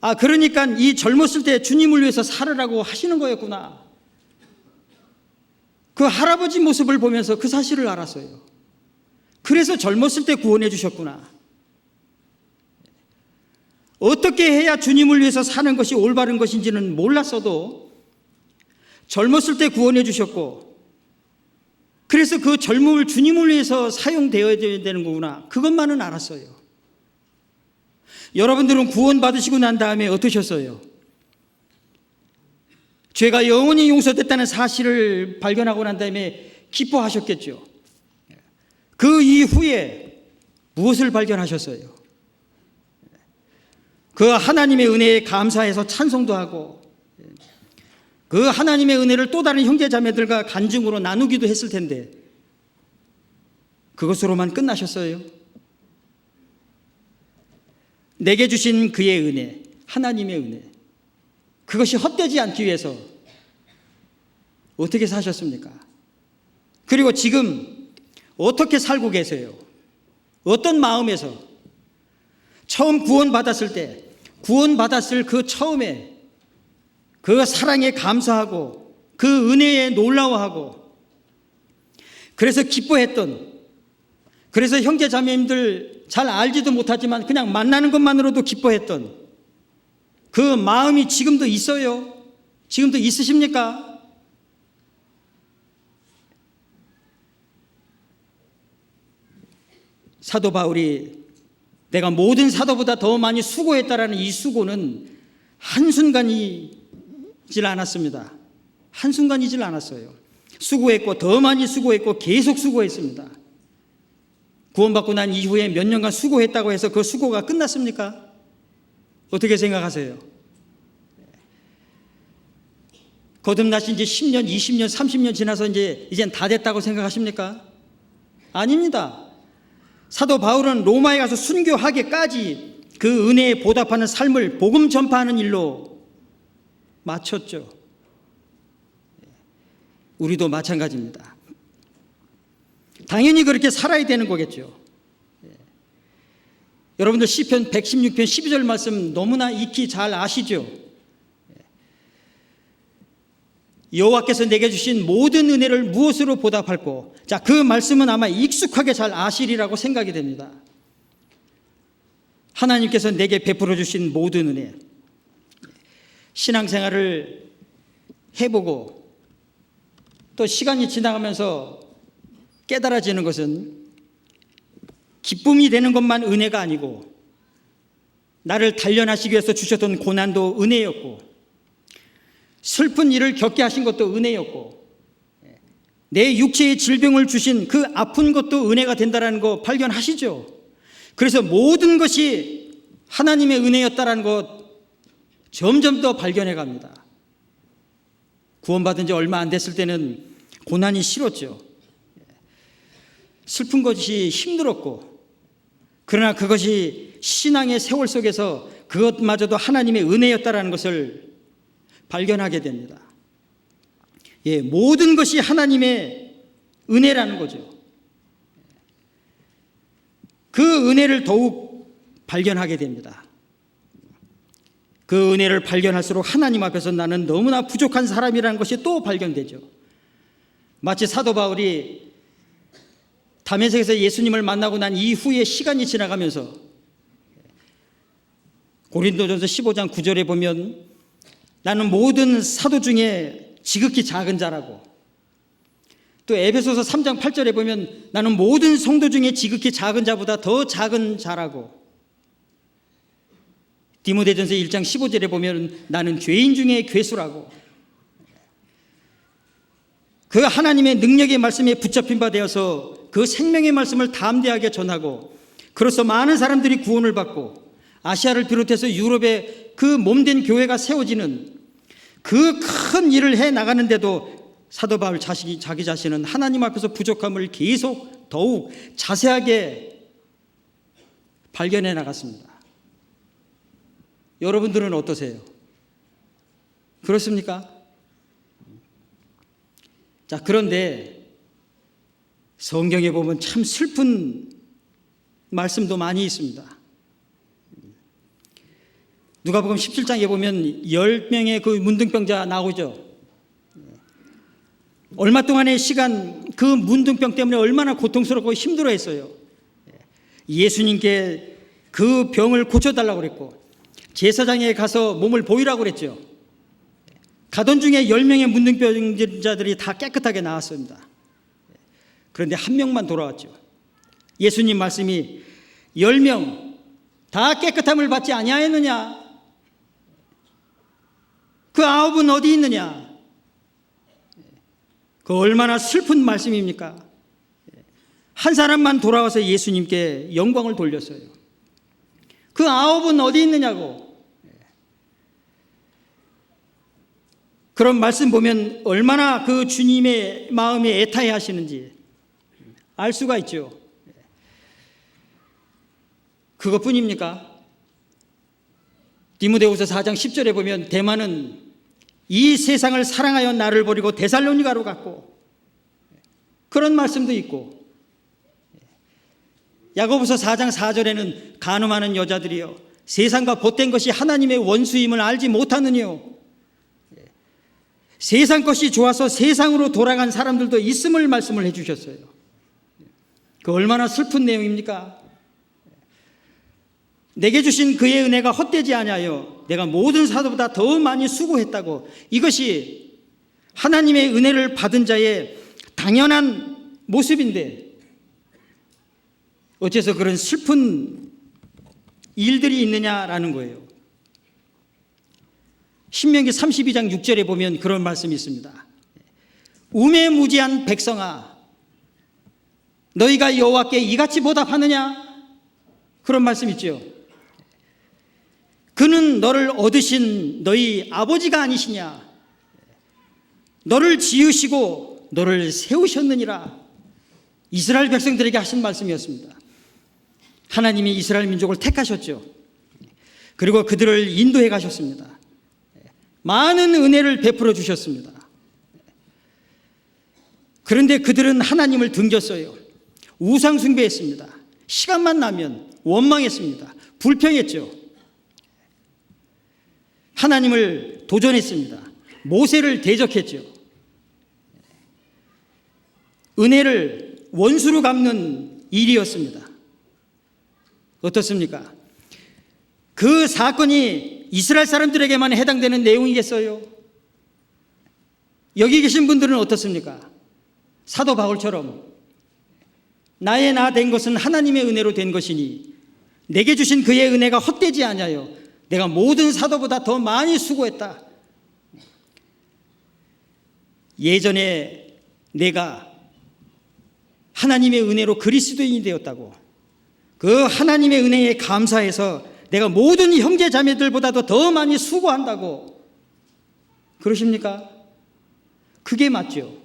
아, 그러니까 이 젊었을 때 주님을 위해서 살으라고 하시는 거였구나. 그 할아버지 모습을 보면서 그 사실을 알았어요. 그래서 젊었을 때 구원해 주셨구나. 어떻게 해야 주님을 위해서 사는 것이 올바른 것인지는 몰랐어도 젊었을 때 구원해 주셨고, 그래서 그 젊음을 주님을 위해서 사용되어야 되는 거구나, 그것만은 알았어요. 여러분들은 구원 받으시고 난 다음에 어떠셨어요? 죄가 영원히 용서됐다는 사실을 발견하고 난 다음에 기뻐하셨겠죠. 그 이후에 무엇을 발견하셨어요? 그 하나님의 은혜에 감사해서 찬송도 하고 그 하나님의 은혜를 또 다른 형제 자매들과 간증으로 나누기도 했을 텐데 그것으로만 끝나셨어요? 내게 주신 그의 은혜, 하나님의 은혜, 그것이 헛되지 않기 위해서 어떻게 사셨습니까? 그리고 지금 어떻게 살고 계세요? 어떤 마음에서 처음 구원받았을 때 구원받았을 그 처음에 그 사랑에 감사하고 그 은혜에 놀라워하고 그래서 기뻐했던, 그래서 형제 자매님들 잘 알지도 못하지만 그냥 만나는 것만으로도 기뻐했던 그 마음이 지금도 있어요? 지금도 있으십니까? 사도 바울이 내가 모든 사도보다 더 많이 수고했다라는 이 수고는 한순간이질 않았습니다. 한순간이질 않았어요. 수고했고 더 많이 수고했고 계속 수고했습니다. 구원받고 난 이후에 몇 년간 수고했다고 해서 그 수고가 끝났습니까? 어떻게 생각하세요? 거듭나신 지 10년, 20년, 30년 지나서 이젠 다 됐다고 생각하십니까? 아닙니다. 사도 바울은 로마에 가서 순교하기까지 그 은혜에 보답하는 삶을 복음 전파하는 일로 마쳤죠. 우리도 마찬가지입니다. 당연히 그렇게 살아야 되는 거겠죠. 여러분들 시편 116편 12절 말씀 너무나 익히 잘 아시죠? 여호와께서 내게 주신 모든 은혜를 무엇으로 보답할꼬? 자, 그 말씀은 아마 익숙하게 잘 아시리라고 생각이 됩니다. 하나님께서 내게 베풀어 주신 모든 은혜, 신앙생활을 해보고 또 시간이 지나가면서 깨달아지는 것은 기쁨이 되는 것만 은혜가 아니고 나를 단련하시기 위해서 주셨던 고난도 은혜였고 슬픈 일을 겪게 하신 것도 은혜였고 내 육체의 질병을 주신 그 아픈 것도 은혜가 된다는 거 발견하시죠? 그래서 모든 것이 하나님의 은혜였다는 것 점점 더 발견해 갑니다. 구원받은 지 얼마 안 됐을 때는 고난이 싫었죠. 슬픈 것이 힘들었고 그러나 그것이 신앙의 세월 속에서 그것마저도 하나님의 은혜였다는 것을 발견하게 됩니다. 모든 것이 하나님의 은혜라는 거죠. 그 은혜를 더욱 발견하게 됩니다. 그 은혜를 발견할수록 하나님 앞에서 나는 너무나 부족한 사람이라는 것이 또 발견되죠. 마치 사도 바울이 다메섹에서 예수님을 만나고 난 이후에 시간이 지나가면서 고린도전서 15장 9절에 보면 나는 모든 사도 중에 지극히 작은 자라고, 또 에베소서 3장 8절에 보면 나는 모든 성도 중에 지극히 작은 자보다 더 작은 자라고, 디모데전서 1장 15절에 보면 나는 죄인 중에 괴수라고, 그 하나님의 능력의 말씀에 붙잡힌 바 되어서 그 생명의 말씀을 담대하게 전하고 그로써 많은 사람들이 구원을 받고 아시아를 비롯해서 유럽에 그 몸된 교회가 세워지는 그 큰 일을 해 나가는데도 사도 바울 자기 자신은 하나님 앞에서 부족함을 계속 더욱 자세하게 발견해 나갔습니다. 여러분들은 어떠세요? 그렇습니까? 자, 그런데 성경에 보면 참 슬픈 말씀도 많이 있습니다. 누가복음 17장에 보면 10명의 그 문둥병자 나오죠. 얼마 동안의 시간 그 문둥병 때문에 얼마나 고통스럽고 힘들어했어요. 예수님께 그 병을 고쳐달라고 그랬고 제사장에 가서 몸을 보이라고 그랬죠. 가던 중에 10명의 문둥병자들이 다 깨끗하게 나왔습니다. 그런데 한 명만 돌아왔죠. 예수님 말씀이 10명 다 깨끗함을 받지 아니하였느냐? 그 9은 어디 있느냐? 그 얼마나 슬픈 말씀입니까? 한 사람만 돌아와서 예수님께 영광을 돌렸어요. 그 9은 어디 있느냐고. 그런 말씀 보면 얼마나 그 주님의 마음에 애타해 하시는지 알 수가 있죠. 그것뿐입니까? 디모데후서 4장 10절에 보면 대만은 이 세상을 사랑하여 나를 버리고 데살로니가로 갔고, 그런 말씀도 있고, 야고보서 4장 4절에는 간음하는 여자들이여 세상과 보탠 것이 하나님의 원수임을 알지 못하느니요, 세상 것이 좋아서 세상으로 돌아간 사람들도 있음을 말씀을 해주셨어요. 그 얼마나 슬픈 내용입니까? 내게 주신 그의 은혜가 헛되지 아니하여 내가 모든 사도보다 더 많이 수고했다고. 이것이 하나님의 은혜를 받은 자의 당연한 모습인데 어째서 그런 슬픈 일들이 있느냐라는 거예요. 신명기 32장 6절에 보면 그런 말씀이 있습니다. 우매무지한 백성아, 너희가 여호와께 이같이 보답하느냐? 그런 말씀 있죠. 그는 너를 얻으신 너희 아버지가 아니시냐? 너를 지으시고 너를 세우셨느니라. 이스라엘 백성들에게 하신 말씀이었습니다. 하나님이 이스라엘 민족을 택하셨죠. 그리고 그들을 인도해 가셨습니다. 많은 은혜를 베풀어 주셨습니다. 그런데 그들은 하나님을 등졌어요. 우상 숭배했습니다. 시간만 나면 원망했습니다. 불평했죠. 하나님을 도전했습니다. 모세를 대적했죠. 은혜를 원수로 갚는 일이었습니다. 어떻습니까? 그 사건이 이스라엘 사람들에게만 해당되는 내용이겠어요? 여기 계신 분들은 어떻습니까? 사도 바울처럼 나의 나 된 것은 하나님의 은혜로 된 것이니 내게 주신 그의 은혜가 헛되지 아니하여 내가 모든 사도보다 더 많이 수고했다. 예전에 내가 하나님의 은혜로 그리스도인이 되었다고, 그 하나님의 은혜에 감사해서 내가 모든 형제 자매들보다도 더 많이 수고한다고 그러십니까? 그게 맞죠.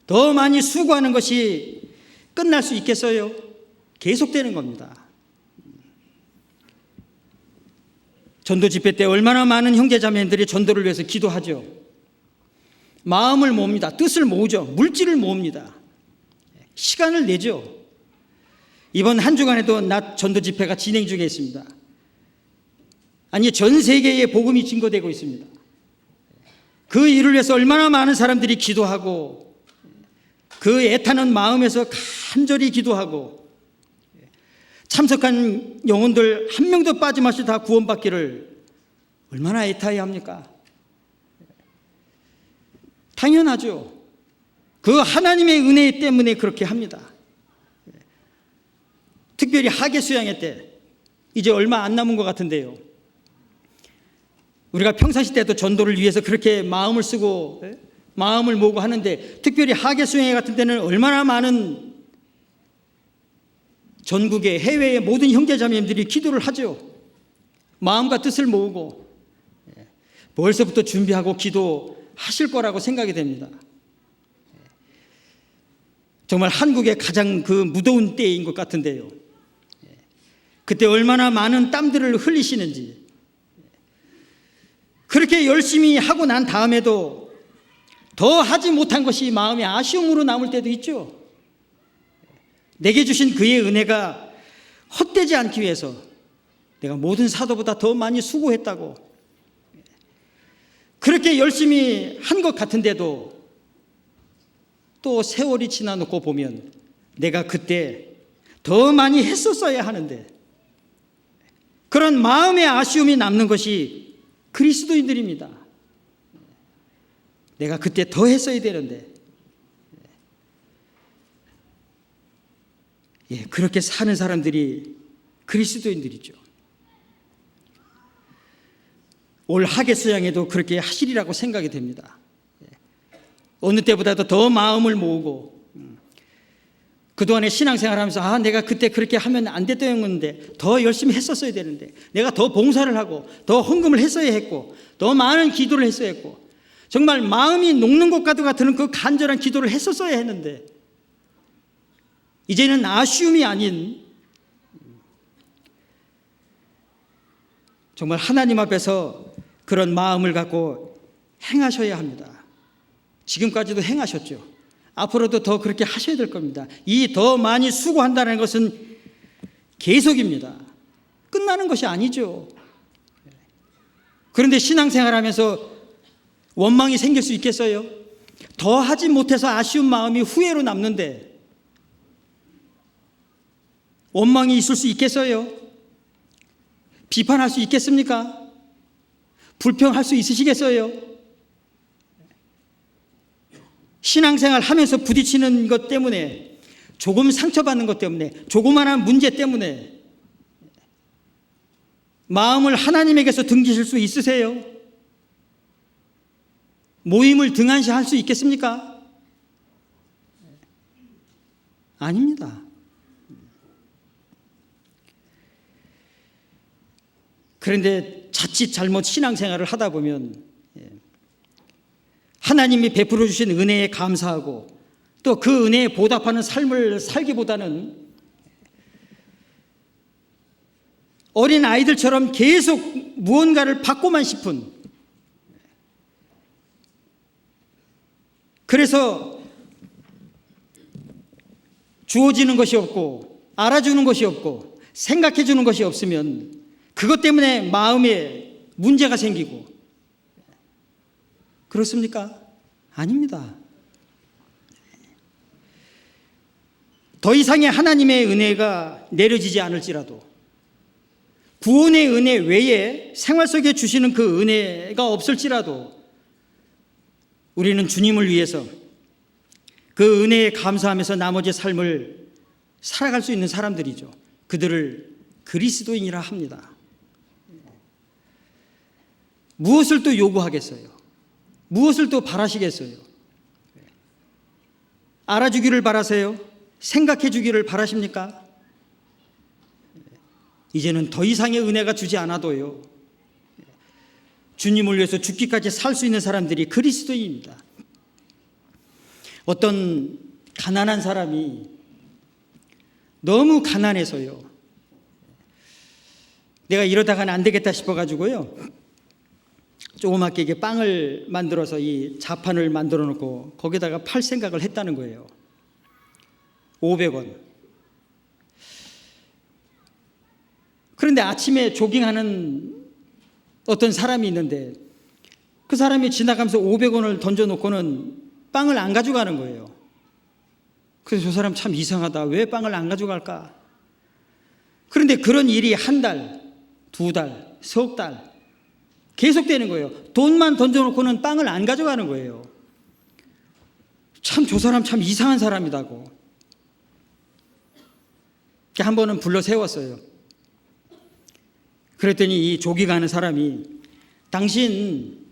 더 많이 수고하는 것이 끝날 수 있겠어요? 계속되는 겁니다. 전도 집회 때 얼마나 많은 형제 자매들이 전도를 위해서 기도하죠. 마음을 모읍니다. 뜻을 모으죠. 물질을 모읍니다. 시간을 내죠. 이번 한 주간에도 낮 전도 집회가 진행 중에 있습니다. 아니, 전 세계에 복음이 증거되고 있습니다. 그 일을 위해서 얼마나 많은 사람들이 기도하고 그 애타는 마음에서 간절히 기도하고 참석한 영혼들 한 명도 빠짐없이 다 구원받기를 얼마나 애타해야 합니까? 당연하죠. 그 하나님의 은혜 때문에 그렇게 합니다. 특별히 하계 수양회 때 이제 얼마 안 남은 것 같은데요, 우리가 평상시 때도 전도를 위해서 그렇게 마음을 쓰고 마음을 모으고 하는데, 특별히 하계 수양회 같은 때는 얼마나 많은 전국의 해외의 모든 형제자매님들이 기도를 하죠. 마음과 뜻을 모으고 벌써부터 준비하고 기도하실 거라고 생각이 됩니다. 정말 한국의 가장 그 무더운 때인 것 같은데요, 그때 얼마나 많은 땀들을 흘리시는지. 그렇게 열심히 하고 난 다음에도 더 하지 못한 것이 마음의 아쉬움으로 남을 때도 있죠. 내게 주신 그의 은혜가 헛되지 않기 위해서 내가 모든 사도보다 더 많이 수고했다고, 그렇게 열심히 한 것 같은데도 또 세월이 지나놓고 보면 내가 그때 더 많이 했었어야 하는데, 그런 마음의 아쉬움이 남는 것이 그리스도인들입니다. 내가 그때 더 했어야 되는데. 그렇게 사는 사람들이 그리스도인들이죠. 올 하계 수양에도 그렇게 하시리라고 생각이 됩니다. 어느 때보다도 더 마음을 모으고 그동안에 신앙생활 하면서 내가 그때 그렇게 하면 안 됐던 건데 더 열심히 했었어야 되는데, 내가 더 봉사를 하고 더 헌금을 했어야 했고 더 많은 기도를 했어야 했고, 정말 마음이 녹는 것 같은 그 간절한 기도를 했었어야 했는데, 이제는 아쉬움이 아닌 정말 하나님 앞에서 그런 마음을 갖고 행하셔야 합니다. 지금까지도 행하셨죠. 앞으로도 더 그렇게 하셔야 될 겁니다. 이 더 많이 수고한다는 것은 계속입니다. 끝나는 것이 아니죠. 그런데 신앙생활하면서 원망이 생길 수 있겠어요? 더 하지 못해서 아쉬운 마음이 후회로 남는데 원망이 있을 수 있겠어요? 비판할 수 있겠습니까? 불평할 수 있으시겠어요? 신앙생활 하면서 부딪히는 것 때문에, 조금 상처받는 것 때문에, 조그마한 문제 때문에 마음을 하나님에게서 등지실 수 있으세요? 모임을 등한시할 수 있겠습니까? 아닙니다. 그런데 자칫 잘못 신앙생활을 하다 보면 하나님이 베풀어 주신 은혜에 감사하고 또 그 은혜에 보답하는 삶을 살기보다는 어린 아이들처럼 계속 무언가를 받고만 싶은, 그래서 주어지는 것이 없고 알아주는 것이 없고 생각해 주는 것이 없으면 그것 때문에 마음에 문제가 생기고, 그렇습니까? 아닙니다. 더 이상의 하나님의 은혜가 내려지지 않을지라도, 구원의 은혜 외에 생활 속에 주시는 그 은혜가 없을지라도 우리는 주님을 위해서 그 은혜에 감사하면서 나머지 삶을 살아갈 수 있는 사람들이죠. 그들을 그리스도인이라 합니다. 무엇을 또 요구하겠어요? 무엇을 또 바라시겠어요? 알아주기를 바라세요? 생각해 주기를 바라십니까? 이제는 더 이상의 은혜가 주지 않아도요, 주님을 위해서 죽기까지 살 수 있는 사람들이 그리스도인입니다. 어떤 가난한 사람이 너무 가난해서요, 내가 이러다가는 안 되겠다 싶어가지고요, 조그맣게 이게 빵을 만들어서 이 자판을 만들어 놓고 거기다가 팔 생각을 했다는 거예요. 500원. 그런데 아침에 조깅하는 어떤 사람이 있는데 그 사람이 지나가면서 500원을 던져놓고는 빵을 안 가져가는 거예요. 그래서 저 사람 참 이상하다. 왜 빵을 안 가져갈까? 그런데 그런 일이 한 달, 두 달, 석 달 계속되는 거예요. 돈만 던져놓고는 빵을 안 가져가는 거예요. 참 저 사람 참 이상한 사람이라고. 한 번은 불러 세웠어요. 그랬더니 이 조기가는 사람이, 당신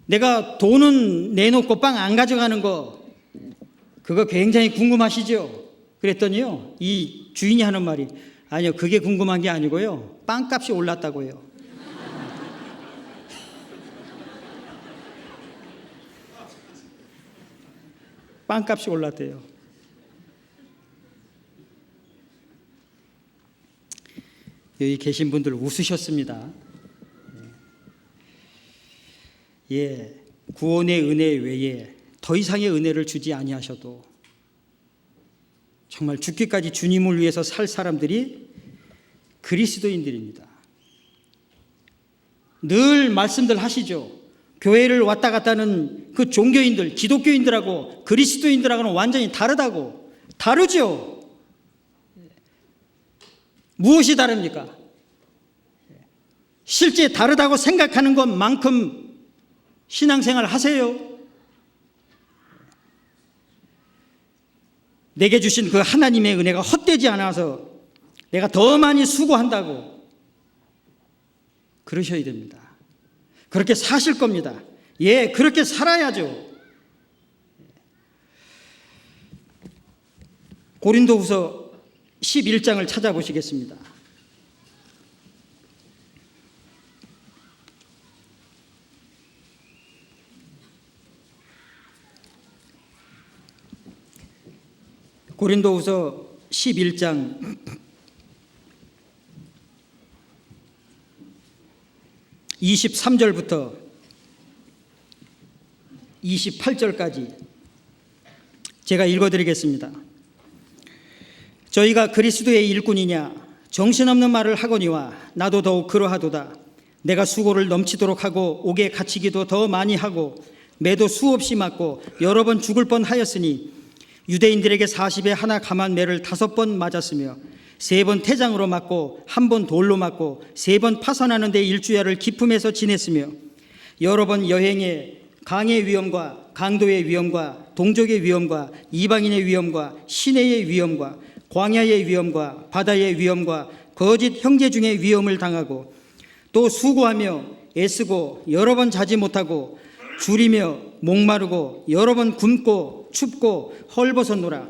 내가 돈은 내놓고 빵 안 가져가는 거 그거 굉장히 궁금하시죠? 그랬더니요, 이 주인이 하는 말이, 아니요, 그게 궁금한 게 아니고요, 빵값이 올랐다고요. 빵값이 올랐대요. 여기 계신 분들 웃으셨습니다. 예, 구원의 은혜 외에 더 이상의 은혜를 주지 아니하셔도 정말 죽기까지 주님을 위해서 살 사람들이 그리스도인들입니다. 늘 말씀들 하시죠. 교회를 왔다 갔다 하는 그 종교인들, 기독교인들하고 그리스도인들하고는 완전히 다르다고. 다르죠. 무엇이 다릅니까? 실제 다르다고 생각하는 것만큼 신앙생활 하세요. 내게 주신 그 하나님의 은혜가 헛되지 않아서 내가 더 많이 수고한다고 그러셔야 됩니다. 그렇게 사실 겁니다. 예, 그렇게 살아야죠. 고린도후서 11장을 찾아보시겠습니다. 고린도후서 11장 23절부터 28절까지 제가 읽어드리겠습니다. 저희가 그리스도의 일꾼이냐 정신없는 말을 하거니와 나도 더욱 그러하도다. 내가 수고를 넘치도록 하고 옥에 갇히기도 더 많이 하고 매도 수없이 맞고 여러 번 죽을 뻔하였으니 유대인들에게 40에 하나 감한 매를 5번 맞았으며 3번 태장으로 맞고 1번 돌로 맞고 3번 파선하는 데 일주야를 기품에서 지냈으며 여러 번 여행에 강의 위험과 강도의 위험과 동족의 위험과 이방인의 위험과 시내의 위험과 광야의 위험과 바다의 위험과 거짓 형제 중에 위험을 당하고 또 수고하며 애쓰고 여러 번 자지 못하고 줄이며 목마르고 여러 번 굶고 춥고 헐벗었노라.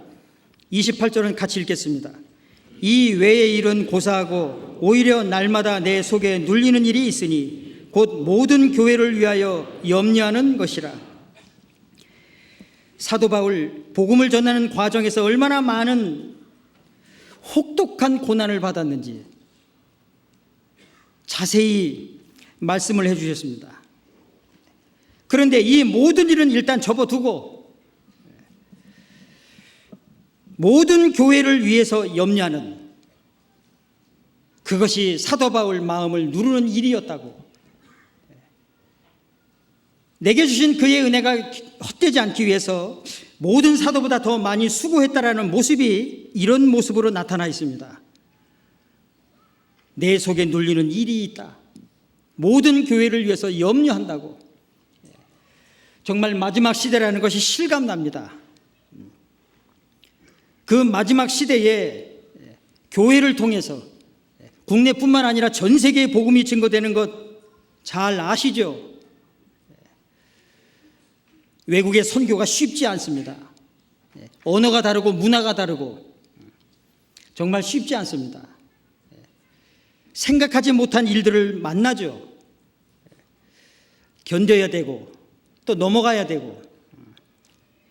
28절은 같이 읽겠습니다. 이 외의 일은 고사하고 오히려 날마다 내 속에 눌리는 일이 있으니 곧 모든 교회를 위하여 염려하는 것이라. 사도 바울 복음을 전하는 과정에서 얼마나 많은 혹독한 고난을 받았는지 자세히 말씀을 해주셨습니다. 그런데 이 모든 일은 일단 접어두고 모든 교회를 위해서 염려하는, 그것이 사도 바울 마음을 누르는 일이었다고. 내게 주신 그의 은혜가 헛되지 않기 위해서 모든 사도보다 더 많이 수고했다라는 모습이 이런 모습으로 나타나 있습니다. 내 속에 눌리는 일이 있다. 모든 교회를 위해서 염려한다고. 정말 마지막 시대라는 것이 실감납니다. 그 마지막 시대에 교회를 통해서 국내뿐만 아니라 전 세계에 복음이 증거되는 것 잘 아시죠? 외국의 선교가 쉽지 않습니다. 언어가 다르고 문화가 다르고 정말 쉽지 않습니다. 생각하지 못한 일들을 만나죠. 견뎌야 되고 또 넘어가야 되고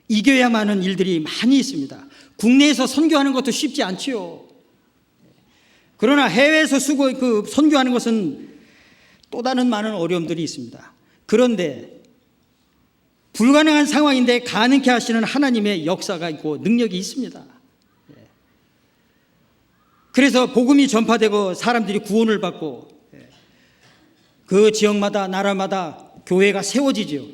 이겨야만 하는 일들이 많이 있습니다. 국내에서 선교하는 것도 쉽지 않지요. 그러나 해외에서 선교하는 것은 또 다른 많은 어려움들이 있습니다. 그런데 불가능한 상황인데 가능케 하시는 하나님의 역사가 있고 능력이 있습니다. 그래서 복음이 전파되고 사람들이 구원을 받고 그 지역마다 나라마다 교회가 세워지죠.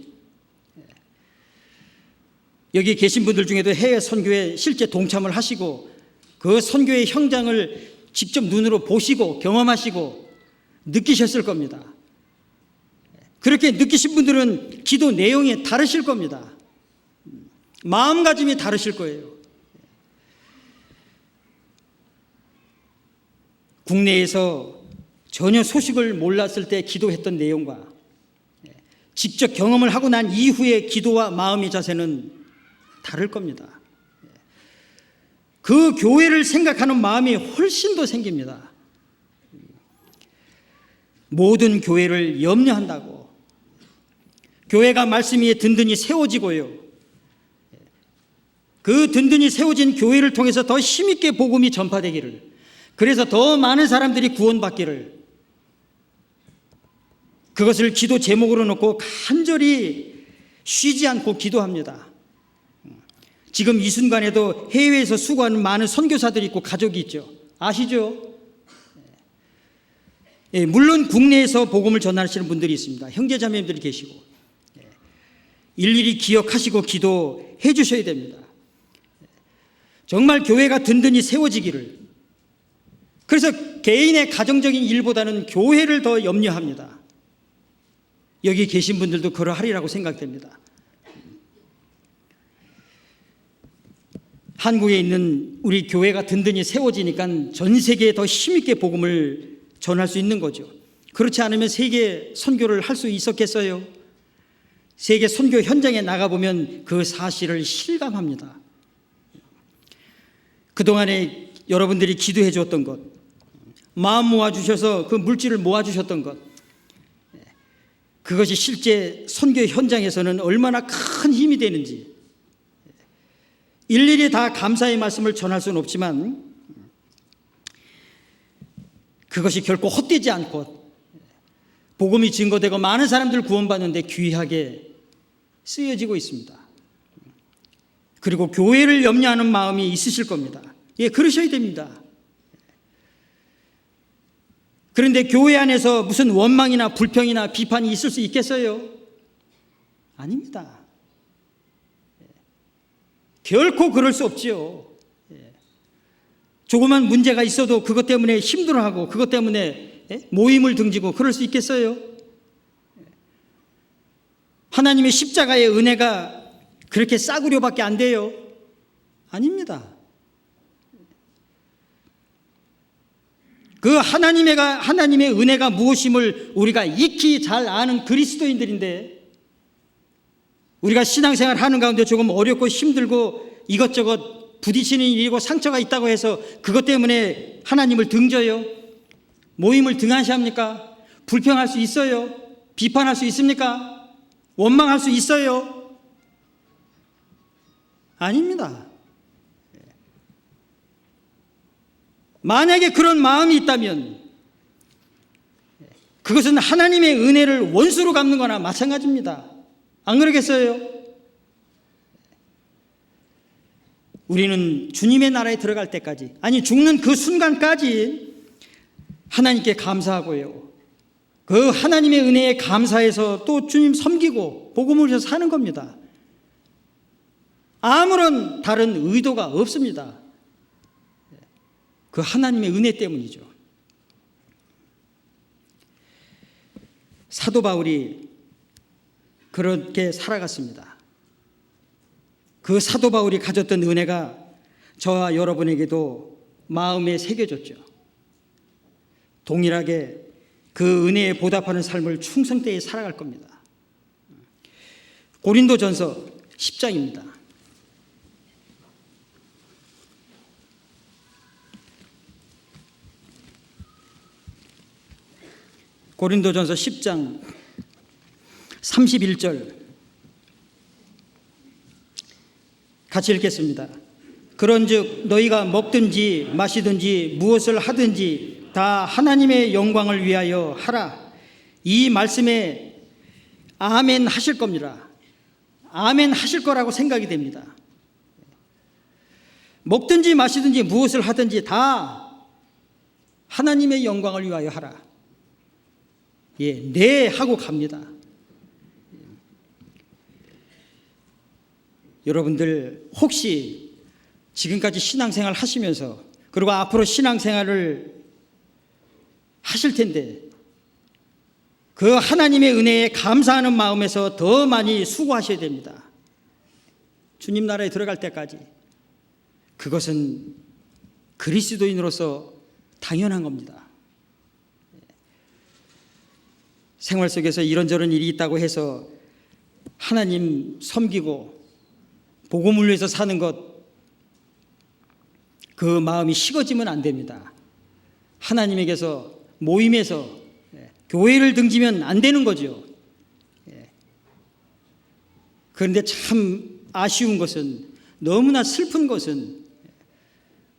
여기 계신 분들 중에도 해외 선교에 실제 동참을 하시고 그 선교의 현장을 직접 눈으로 보시고 경험하시고 느끼셨을 겁니다. 그렇게 느끼신 분들은 기도 내용이 다르실 겁니다. 마음가짐이 다르실 거예요. 국내에서 전혀 소식을 몰랐을 때 기도했던 내용과 직접 경험을 하고 난 이후의 기도와 마음의 자세는 다를 겁니다. 그 교회를 생각하는 마음이 훨씬 더 생깁니다. 모든 교회를 염려한다고. 교회가 말씀 위에 든든히 세워지고요. 그 든든히 세워진 교회를 통해서 더 힘있게 복음이 전파되기를, 그래서 더 많은 사람들이 구원받기를, 그것을 기도 제목으로 놓고 간절히 쉬지 않고 기도합니다. 지금 이 순간에도 해외에서 수고하는 많은 선교사들이 있고 가족이 있죠. 아시죠? 물론 국내에서 복음을 전하시는 분들이 있습니다. 형제자매님들이 계시고 일일이 기억하시고 기도해 주셔야 됩니다. 정말 교회가 든든히 세워지기를. 그래서 개인의 가정적인 일보다는 교회를 더 염려합니다. 여기 계신 분들도 그러하리라고 생각됩니다. 한국에 있는 우리 교회가 든든히 세워지니까 전 세계에 더 힘있게 복음을 전할 수 있는 거죠. 그렇지 않으면 세계 선교를 할 수 있었겠어요? 세계 선교 현장에 나가보면 그 사실을 실감합니다. 그동안에 여러분들이 기도해 주었던 것, 마음 모아주셔서 그 물질을 모아주셨던 것, 그것이 실제 선교 현장에서는 얼마나 큰 힘이 되는지, 일일이 다 감사의 말씀을 전할 수는 없지만 그것이 결코 헛되지 않고 복음이 증거되고 많은 사람들 구원받는데 귀하게 쓰여지고 있습니다. 그리고 교회를 염려하는 마음이 있으실 겁니다. 예, 그러셔야 됩니다. 그런데 교회 안에서 무슨 원망이나 불평이나 비판이 있을 수 있겠어요? 아닙니다. 결코 그럴 수 없지요. 조그만 문제가 있어도 그것 때문에 힘들어하고 그것 때문에 모임을 등지고 그럴 수 있겠어요? 하나님의 십자가의 은혜가 그렇게 싸구려밖에 안 돼요? 아닙니다. 그 하나님의 은혜가 무엇임을 우리가 익히 잘 아는 그리스도인들인데, 우리가 신앙생활 하는 가운데 조금 어렵고 힘들고 이것저것 부딪히는 일이고 상처가 있다고 해서 그것 때문에 하나님을 등져요? 모임을 등한시합니까? 불평할 수 있어요? 비판할 수 있습니까? 원망할 수 있어요? 아닙니다. 만약에 그런 마음이 있다면 그것은 하나님의 은혜를 원수로 갚는 거나 마찬가지입니다. 안 그러겠어요? 우리는 주님의 나라에 들어갈 때까지, 아니 죽는 그 순간까지 하나님께 감사하고요, 그 하나님의 은혜에 감사해서 또 주님 섬기고 복음을 위해서 사는 겁니다. 아무런 다른 의도가 없습니다. 그 하나님의 은혜 때문이죠. 사도 바울이 그렇게 살아갔습니다. 그 사도 바울이 가졌던 은혜가 저와 여러분에게도 마음에 새겨졌죠. 동일하게 그 은혜에 보답하는 삶을 충성되이 살아갈 겁니다. 고린도전서 10장입니다. 고린도전서 10장 31절 같이 읽겠습니다. 그런즉 너희가 먹든지 마시든지 무엇을 하든지 다 하나님의 영광을 위하여 하라. 이 말씀에 아멘 하실 겁니다. 아멘 하실 거라고 생각이 됩니다. 먹든지 마시든지 무엇을 하든지 다 하나님의 영광을 위하여 하라. 예, 네 하고 갑니다. 여러분들 혹시 지금까지 신앙생활 하시면서 그리고 앞으로 신앙생활을 하실 텐데 그 하나님의 은혜에 감사하는 마음에서 더 많이 수고하셔야 됩니다. 주님 나라에 들어갈 때까지. 그것은 그리스도인으로서 당연한 겁니다. 생활 속에서 이런저런 일이 있다고 해서 하나님 섬기고 복음을 위해서 사는 것, 그 마음이 식어지면 안 됩니다. 하나님에게서 모임에서 교회를 등지면 안 되는 거죠. 그런데 참 아쉬운 것은, 너무나 슬픈 것은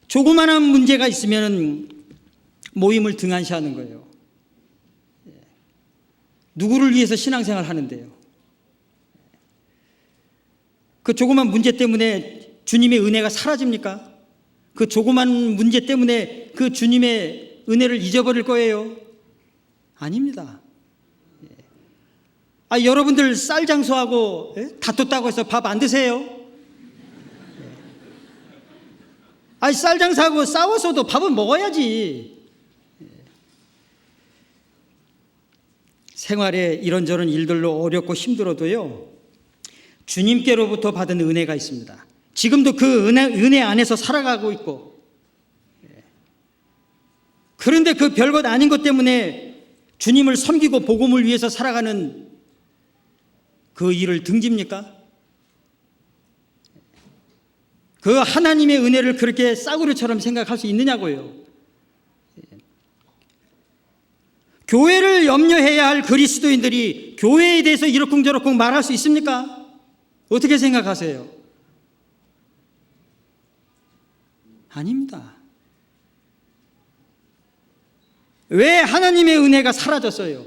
조그마한 문제가 있으면 모임을 등한시하는 거예요. 누구를 위해서 신앙생활 하는데요? 그 조그만 문제 때문에 주님의 은혜가 사라집니까? 그 조그만 문제 때문에 그 주님의 은혜를 잊어버릴 거예요? 아닙니다. 여러분들 쌀 장수하고 다퉜다고 해서 밥 안 드세요? 쌀 장사하고 싸워서도 밥은 먹어야지. 생활에 이런저런 일들로 어렵고 힘들어도요, 주님께로부터 받은 은혜가 있습니다. 지금도 그 은혜 안에서 살아가고 있고, 그런데 그 별것 아닌 것 때문에 주님을 섬기고 복음을 위해서 살아가는 그 일을 등집니까? 그 하나님의 은혜를 그렇게 싸구려처럼 생각할 수 있느냐고요. 교회를 염려해야 할 그리스도인들이 교회에 대해서 이러쿵저러쿵 말할 수 있습니까? 어떻게 생각하세요? 아닙니다. 왜 하나님의 은혜가 사라졌어요?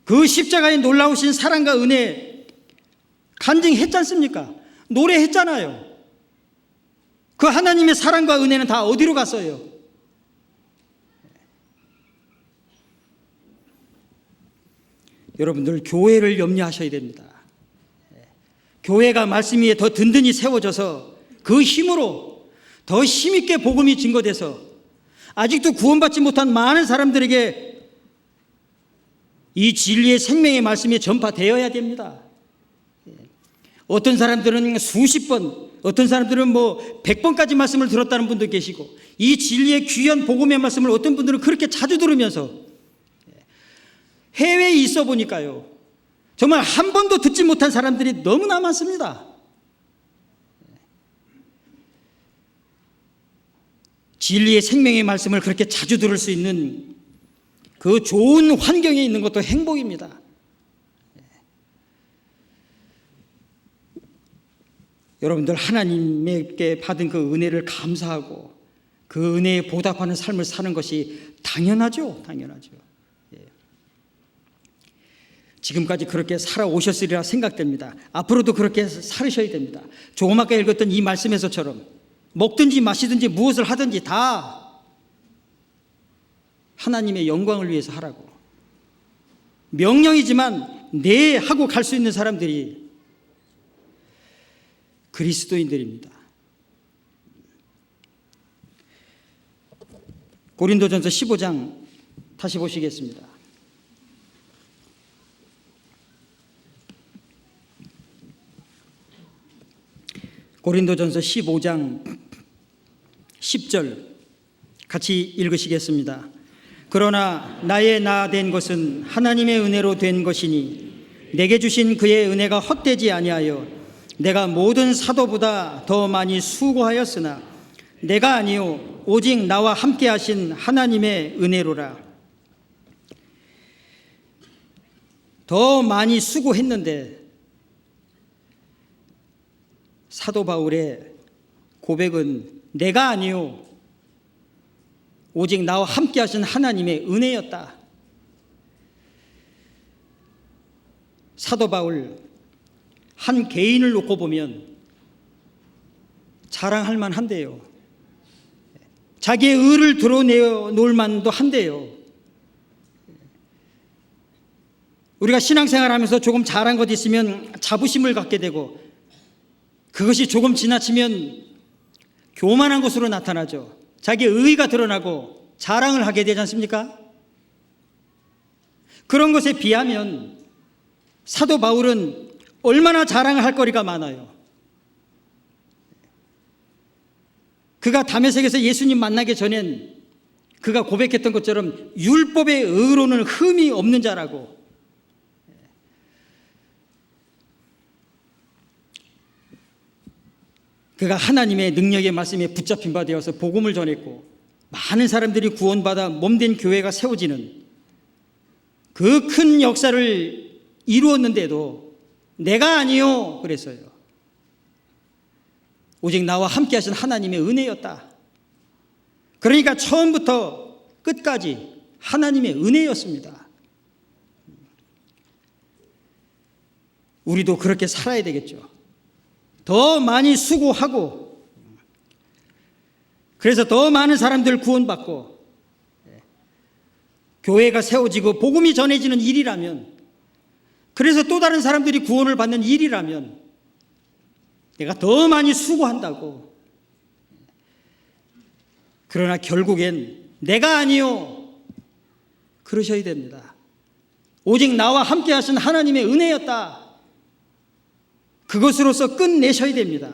그 십자가의 놀라우신 사랑과 은혜 간증했지 않습니까? 노래했잖아요. 그 하나님의 사랑과 은혜는 다 어디로 갔어요? 여러분들 교회를 염려하셔야 됩니다. 교회가 말씀 위에 더 든든히 세워져서 그 힘으로 더 힘있게 복음이 증거돼서 아직도 구원받지 못한 많은 사람들에게 이 진리의 생명의 말씀이 전파되어야 됩니다. 어떤 사람들은 수십 번, 어떤 사람들은 100번까지 말씀을 들었다는 분도 계시고, 이 진리의 귀한 복음의 말씀을 어떤 분들은 그렇게 자주 들으면서 해외에 있어 보니까요, 정말 한 번도 듣지 못한 사람들이 너무나 많습니다. 진리의 생명의 말씀을 그렇게 자주 들을 수 있는 그 좋은 환경에 있는 것도 행복입니다. 여러분들 하나님께 받은 그 은혜를 감사하고 그 은혜에 보답하는 삶을 사는 것이 당연하죠. 당연하죠. 지금까지 그렇게 살아오셨으리라 생각됩니다. 앞으로도 그렇게 살으셔야 됩니다. 조금 아까 읽었던 이 말씀에서처럼 먹든지 마시든지 무엇을 하든지 다 하나님의 영광을 위해서 하라고. 명령이지만 네 하고 갈 수 있는 사람들이 그리스도인들입니다. 고린도전서 15장 다시 보시겠습니다. 고린도전서 15장 10절 같이 읽으시겠습니다. 그러나 나의 나 된 것은 하나님의 은혜로 된 것이니 내게 주신 그의 은혜가 헛되지 아니하여 내가 모든 사도보다 더 많이 수고하였으나 내가 아니요 오직 나와 함께 하신 하나님의 은혜로라. 더 많이 수고했는데 사도 바울의 고백은 내가 아니요 오직 나와 함께 하신 하나님의 은혜였다. 사도 바울 한 개인을 놓고 보면 자랑할 만한데요. 자기의 의를 드러내놓을 만도 한데요. 우리가 신앙생활하면서 조금 잘한 것 있으면 자부심을 갖게 되고 그것이 조금 지나치면 교만한 것으로 나타나죠. 자기의 의의가 드러나고 자랑을 하게 되지 않습니까? 그런 것에 비하면 사도 바울은 얼마나 자랑을 할 거리가 많아요. 그가 다메섹에서 예수님 만나기 전엔 그가 고백했던 것처럼 율법의 의로는 흠이 없는 자라고. 그가 하나님의 능력의 말씀에 붙잡힌 바 되어서 복음을 전했고 많은 사람들이 구원받아 몸된 교회가 세워지는 그 큰 역사를 이루었는데도 내가 아니요 그랬어요. 오직 나와 함께 하신 하나님의 은혜였다. 그러니까 처음부터 끝까지 하나님의 은혜였습니다. 우리도 그렇게 살아야 되겠죠. 더 많이 수고하고 그래서 더 많은 사람들 구원받고 교회가 세워지고 복음이 전해지는 일이라면, 그래서 또 다른 사람들이 구원을 받는 일이라면 내가 더 많이 수고한다고. 그러나 결국엔 내가 아니요 그러셔야 됩니다. 오직 나와 함께 하신 하나님의 은혜였다. 그것으로서 끝내셔야 됩니다.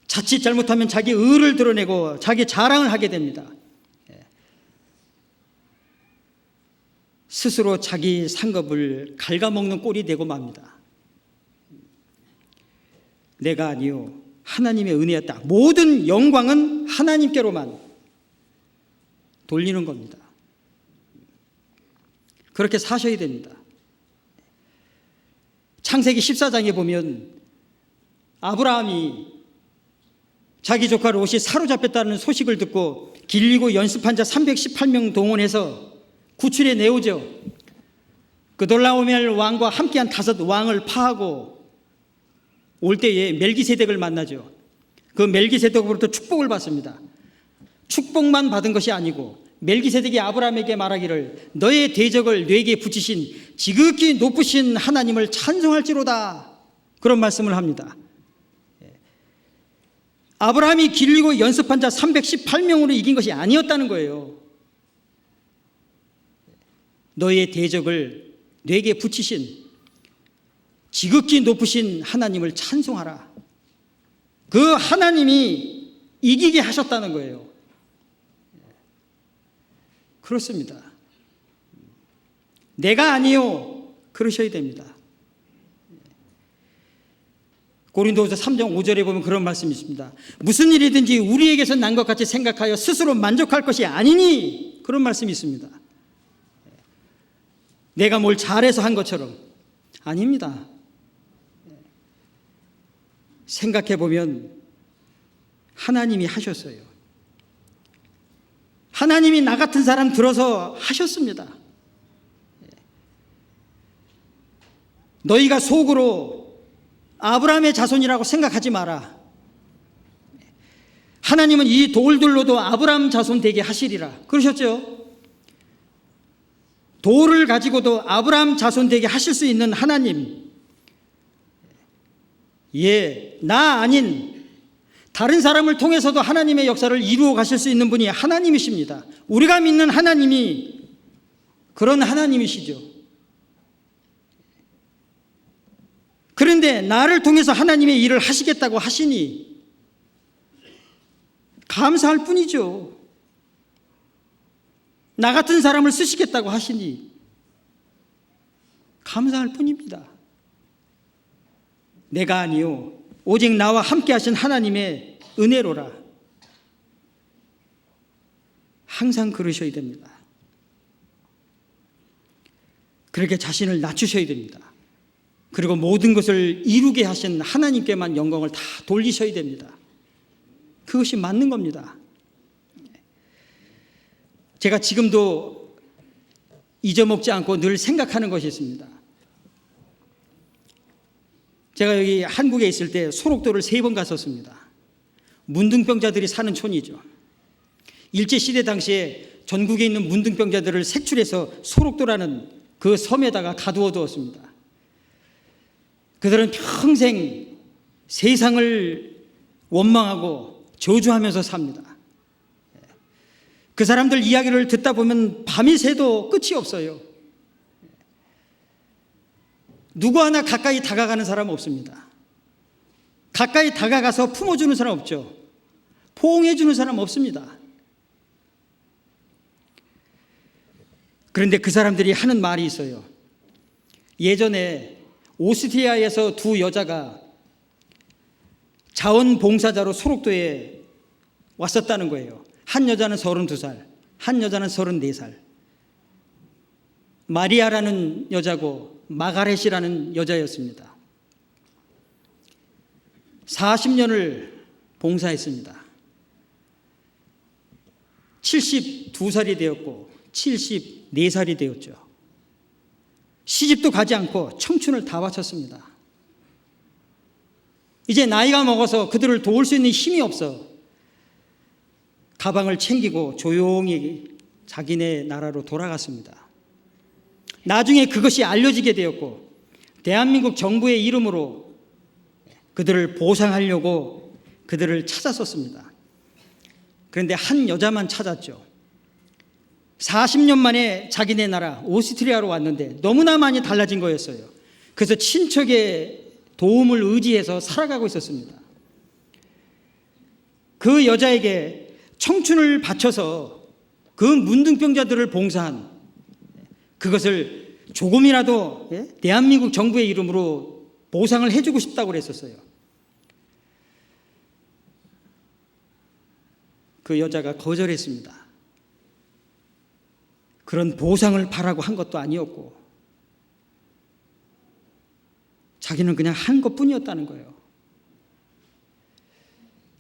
자칫 잘못하면 자기 의를 드러내고 자기 자랑을 하게 됩니다. 스스로 자기 상급을 갉아먹는 꼴이 되고 맙니다. 내가 아니요 하나님의 은혜였다. 모든 영광은 하나님께로만 돌리는 겁니다. 그렇게 사셔야 됩니다. 창세기 14장에 보면 아브라함이 자기 조카 롯이 사로잡혔다는 소식을 듣고 길리고 연습한 자 318명 동원해서 구출해 내오죠. 그돌라오멜 왕과 함께한 5 왕을 파하고 올 때에 멜기세덱을 만나죠. 그 멜기세덱으로부터 축복을 받습니다. 축복만 받은 것이 아니고 멜기세덱이 아브라함에게 말하기를 너의 대적을 뇌게 붙이신 지극히 높으신 하나님을 찬송할지로다, 그런 말씀을 합니다. 아브라함이 길리고 연습한 자 318명으로 이긴 것이 아니었다는 거예요. 너의 대적을 뇌게 붙이신 지극히 높으신 하나님을 찬송하라. 그 하나님이 이기게 하셨다는 거예요. 그렇습니다. 내가 아니요 그러셔야 됩니다. 고린도후서 3장 5절에 보면 그런 말씀이 있습니다. 무슨 일이든지 우리에게서 난 것 같이 생각하여 스스로 만족할 것이 아니니, 그런 말씀이 있습니다. 내가 뭘 잘해서 한 것처럼. 아닙니다. 생각해 보면 하나님이 하셨어요. 하나님이 나 같은 사람 들어서 하셨습니다. 너희가 속으로 아브라함의 자손이라고 생각하지 마라. 하나님은 이 돌들로도 아브라함 자손 되게 하시리라 그러셨죠. 돌을 가지고도 아브라함 자손 되게 하실 수 있는 하나님, 나 아닌 다른 사람을 통해서도 하나님의 역사를 이루어 가실 수 있는 분이 하나님이십니다. 우리가 믿는 하나님이 그런 하나님이시죠. 그런데 나를 통해서 하나님의 일을 하시겠다고 하시니 감사할 뿐이죠. 나 같은 사람을 쓰시겠다고 하시니 감사할 뿐입니다. 내가 아니요 오직 나와 함께 하신 하나님의 은혜로라. 항상 그러셔야 됩니다. 그렇게 자신을 낮추셔야 됩니다. 그리고 모든 것을 이루게 하신 하나님께만 영광을 다 돌리셔야 됩니다. 그것이 맞는 겁니다. 제가 지금도 잊어먹지 않고 늘 생각하는 것이 있습니다. 제가 여기 한국에 있을 때 소록도를 3번 갔었습니다. 문둥병자들이 사는 촌이죠. 일제시대 당시에 전국에 있는 문둥병자들을 색출해서 소록도라는 그 섬에다가 가두어 두었습니다. 그들은 평생 세상을 원망하고 저주하면서 삽니다. 그 사람들 이야기를 듣다 보면 밤이 새도 끝이 없어요. 누구 하나 가까이 다가가는 사람 없습니다. 가까이 다가가서 품어주는 사람 없죠. 포옹해주는 사람 없습니다. 그런데 그 사람들이 하는 말이 있어요. 예전에 오스트리아에서 2 여자가 자원봉사자로 소록도에 왔었다는 거예요. 한 여자는 32살, 한 여자는 34살. 마리아라는 여자고 마가렛이라는 여자였습니다. 40년을 봉사했습니다. 72살이 되었고 74살이 되었죠. 시집도 가지 않고 청춘을 다 바쳤습니다. 이제 나이가 먹어서 그들을 도울 수 있는 힘이 없어 가방을 챙기고 조용히 자기네 나라로 돌아갔습니다. 나중에 그것이 알려지게 되었고 대한민국 정부의 이름으로 그들을 보상하려고 그들을 찾았었습니다. 그런데 한 여자만 찾았죠. 40년 만에 자기네 나라 오스트리아로 왔는데 너무나 많이 달라진 거였어요. 그래서 친척의 도움을 의지해서 살아가고 있었습니다. 그 여자에게 청춘을 바쳐서 그 문둥병자들을 봉사한 그것을 조금이라도 대한민국 정부의 이름으로 보상을 해주고 싶다고 그랬었어요. 그 여자가 거절했습니다. 그런 보상을 바라고 한 것도 아니었고 자기는 그냥 한 것뿐이었다는 거예요.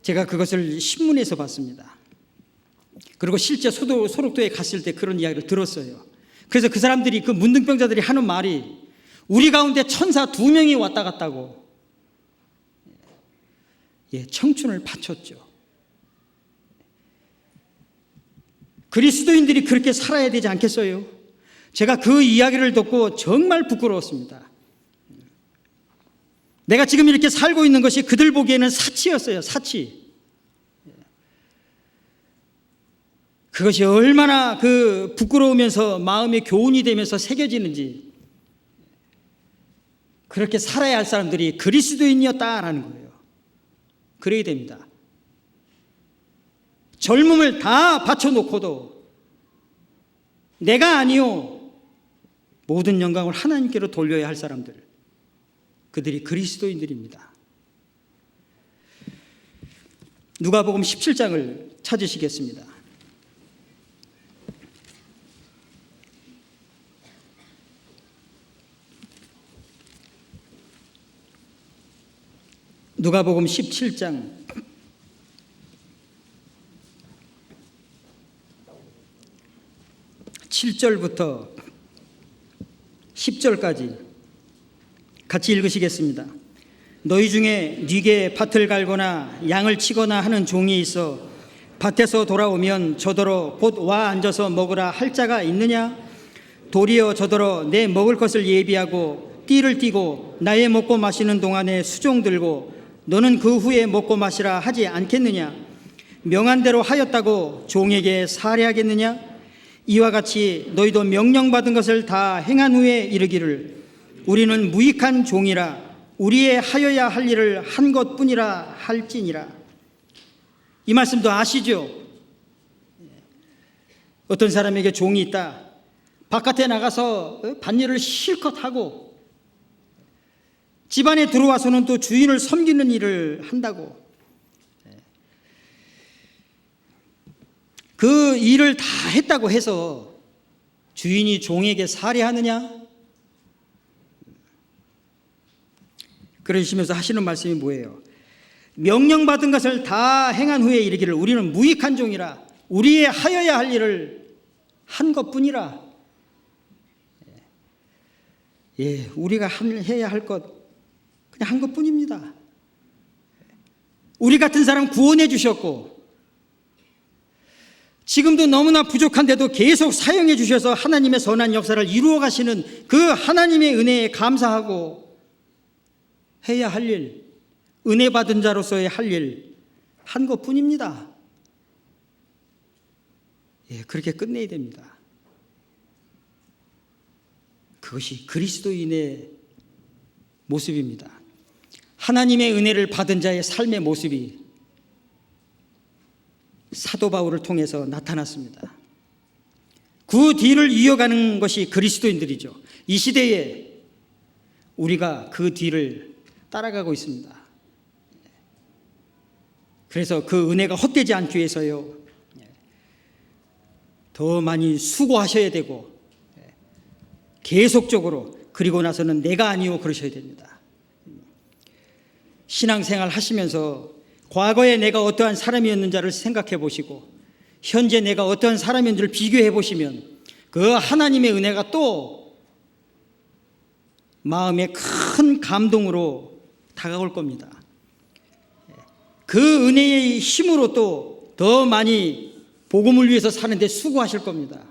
제가 그것을 신문에서 봤습니다. 그리고 실제 소록도에 갔을 때 그런 이야기를 들었어요. 그래서 그 사람들이, 그 문둥병자들이 하는 말이 우리 가운데 천사 2명이 왔다 갔다고. 청춘을 바쳤죠. 그리스도인들이 그렇게 살아야 되지 않겠어요? 제가 그 이야기를 듣고 정말 부끄러웠습니다. 내가 지금 이렇게 살고 있는 것이 그들 보기에는 사치였어요. 사치. 그것이 얼마나 그 부끄러우면서 마음의 교훈이 되면서 새겨지는지. 그렇게 살아야 할 사람들이 그리스도인이었다라는 거예요. 그래야 됩니다. 젊음을 다 바쳐놓고도 내가 아니요, 모든 영광을 하나님께로 돌려야 할 사람들, 그들이 그리스도인들입니다. 누가복음 17장을 찾으시겠습니다. 누가복음 17장 7절부터 10절까지 같이 읽으시겠습니다. 너희 중에 네게 밭을 갈거나 양을 치거나 하는 종이 있어 밭에서 돌아오면 저더러 곧 와 앉아서 먹으라 할 자가 있느냐? 도리어 저더러 내 먹을 것을 예비하고 띠를 띠고 나의 먹고 마시는 동안에 수종 들고 너는 그 후에 먹고 마시라 하지 않겠느냐? 명한 대로 하였다고 종에게 살해하겠느냐? 이와 같이 너희도 명령받은 것을 다 행한 후에 이르기를 우리는 무익한 종이라 우리의 하여야 할 일을 한 것뿐이라 할지니라. 이 말씀도 아시죠? 어떤 사람에게 종이 있다. 바깥에 나가서 밭일을 실컷 하고 집안에 들어와서는 또 주인을 섬기는 일을 한다고. 그 일을 다 했다고 해서 주인이 종에게 살해하느냐? 그러시면서 하시는 말씀이 뭐예요? 명령받은 것을 다 행한 후에 이르기를 우리는 무익한 종이라 우리의 하여야 할 일을 한 것뿐이라. 우리가 해야 할 것 그냥 한 것뿐입니다. 우리 같은 사람 구원해 주셨고 지금도 너무나 부족한데도 계속 사용해 주셔서 하나님의 선한 역사를 이루어 가시는 그 하나님의 은혜에 감사하고 해야 할 일, 은혜 받은 자로서의 할 일 한 것뿐입니다. 그렇게 끝내야 됩니다. 그것이 그리스도인의 모습입니다. 하나님의 은혜를 받은 자의 삶의 모습이 사도 바울을 통해서 나타났습니다. 그 뒤를 이어가는 것이 그리스도인들이죠. 이 시대에 우리가 그 뒤를 따라가고 있습니다. 그래서 그 은혜가 헛되지 않기 위해서요, 더 많이 수고하셔야 되고 계속적으로, 그리고 나서는 내가 아니오 그러셔야 됩니다. 신앙생활 하시면서 과거에 내가 어떠한 사람이었는지를 생각해 보시고 현재 내가 어떠한 사람인지를 비교해 보시면 그 하나님의 은혜가 또 마음에 큰 감동으로 다가올 겁니다. 그 은혜의 힘으로 또 더 많이 복음을 위해서 사는데 수고하실 겁니다.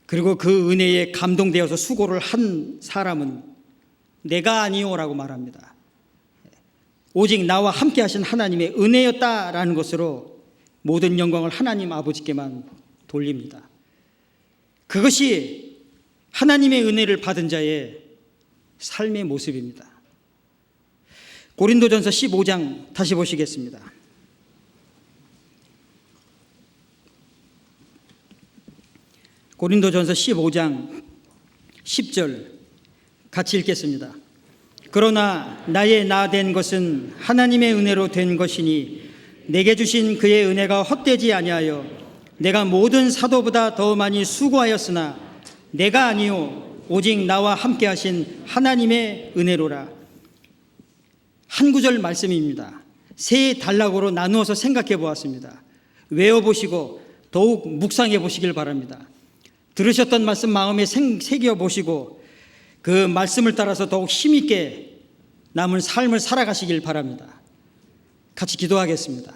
그리고 그 은혜에 감동되어서 수고를 한 사람은 내가 아니오라고 말합니다. 오직 나와 함께 하신 하나님의 은혜였다라는 것으로 모든 영광을 하나님 아버지께만 돌립니다. 그것이 하나님의 은혜를 받은 자의 삶의 모습입니다. 고린도전서 15장 다시 보시겠습니다. 고린도전서 15장 10절 같이 읽겠습니다. 그러나 나의 나 된 것은 하나님의 은혜로 된 것이니 내게 주신 그의 은혜가 헛되지 아니하여 내가 모든 사도보다 더 많이 수고하였으나 내가 아니요 오직 나와 함께 하신 하나님의 은혜로라. 한 구절 말씀입니다. 세 단락으로 나누어서 생각해 보았습니다. 외워보시고 더욱 묵상해 보시길 바랍니다. 들으셨던 말씀 마음에 새겨 보시고 그 말씀을 따라서 더욱 힘있게 남은 삶을 살아가시길 바랍니다. 같이 기도하겠습니다.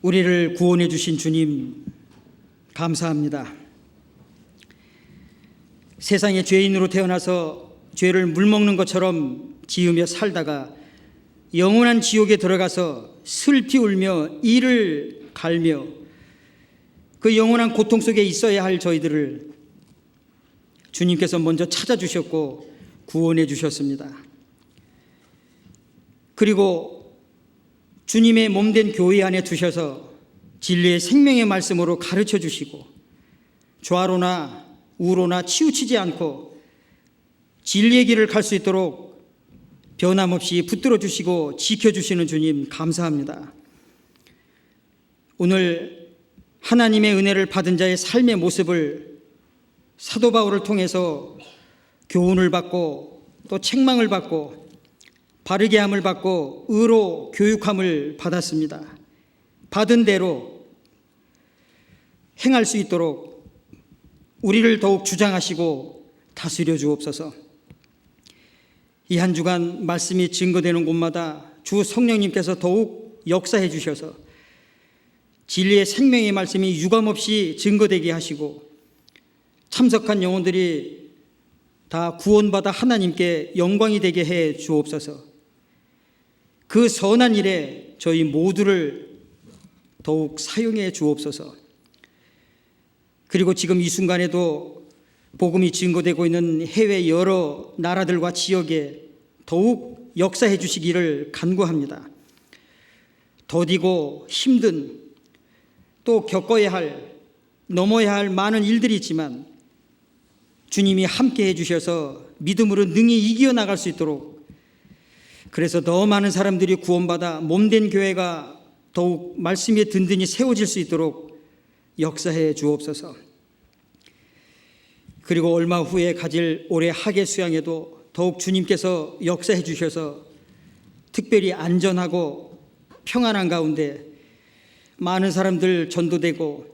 우리를 구원해 주신 주님 감사합니다. 세상에 죄인으로 태어나서 죄를 물먹는 것처럼 지으며 살다가 영원한 지옥에 들어가서 슬피 울며 이를 갈며 그 영원한 고통 속에 있어야 할 저희들을 주님께서 먼저 찾아주셨고 구원해 주셨습니다. 그리고 주님의 몸된 교회 안에 두셔서 진리의 생명의 말씀으로 가르쳐 주시고 좌로나 우로나 치우치지 않고 진리의 길을 갈 수 있도록 변함없이 붙들어 주시고 지켜주시는 주님 감사합니다. 오늘 하나님의 은혜를 받은 자의 삶의 모습을 사도 바울을 통해서 교훈을 받고 또 책망을 받고 바르게 함을 받고 의로 교육함을 받았습니다. 받은 대로 행할 수 있도록 우리를 더욱 주장하시고 다스려 주옵소서. 이 한 주간 말씀이 증거되는 곳마다 주 성령님께서 더욱 역사해 주셔서 진리의 생명의 말씀이 유감없이 증거되게 하시고 참석한 영혼들이 다 구원받아 하나님께 영광이 되게 해 주옵소서. 그 선한 일에 저희 모두를 더욱 사용해 주옵소서. 그리고 지금 이 순간에도 복음이 증거되고 있는 해외 여러 나라들과 지역에 더욱 역사해 주시기를 간구합니다. 더디고 힘든 또 겪어야 할 넘어야 할 많은 일들이 있지만 주님이 함께 해주셔서 믿음으로 능히 이겨나갈 수 있도록, 그래서 더 많은 사람들이 구원받아 몸된 교회가 더욱 말씀에 든든히 세워질 수 있도록 역사해 주옵소서. 그리고 얼마 후에 가질 올해 학예 수양에도 더욱 주님께서 역사해 주셔서 특별히 안전하고 평안한 가운데 많은 사람들 전도되고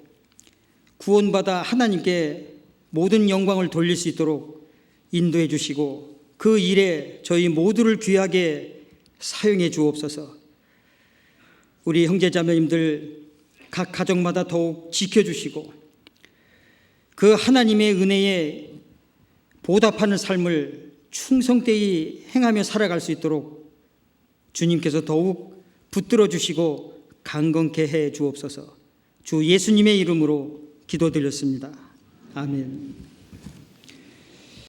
구원받아 하나님께 모든 영광을 돌릴 수 있도록 인도해 주시고 그 일에 저희 모두를 귀하게 사용해 주옵소서. 우리 형제자매님들 각 가정마다 더욱 지켜주시고 그 하나님의 은혜에 보답하는 삶을 충성되이 행하며 살아갈 수 있도록 주님께서 더욱 붙들어 주시고 강건케 해 주옵소서. 주 예수님의 이름으로 기도드렸습니다. 아멘.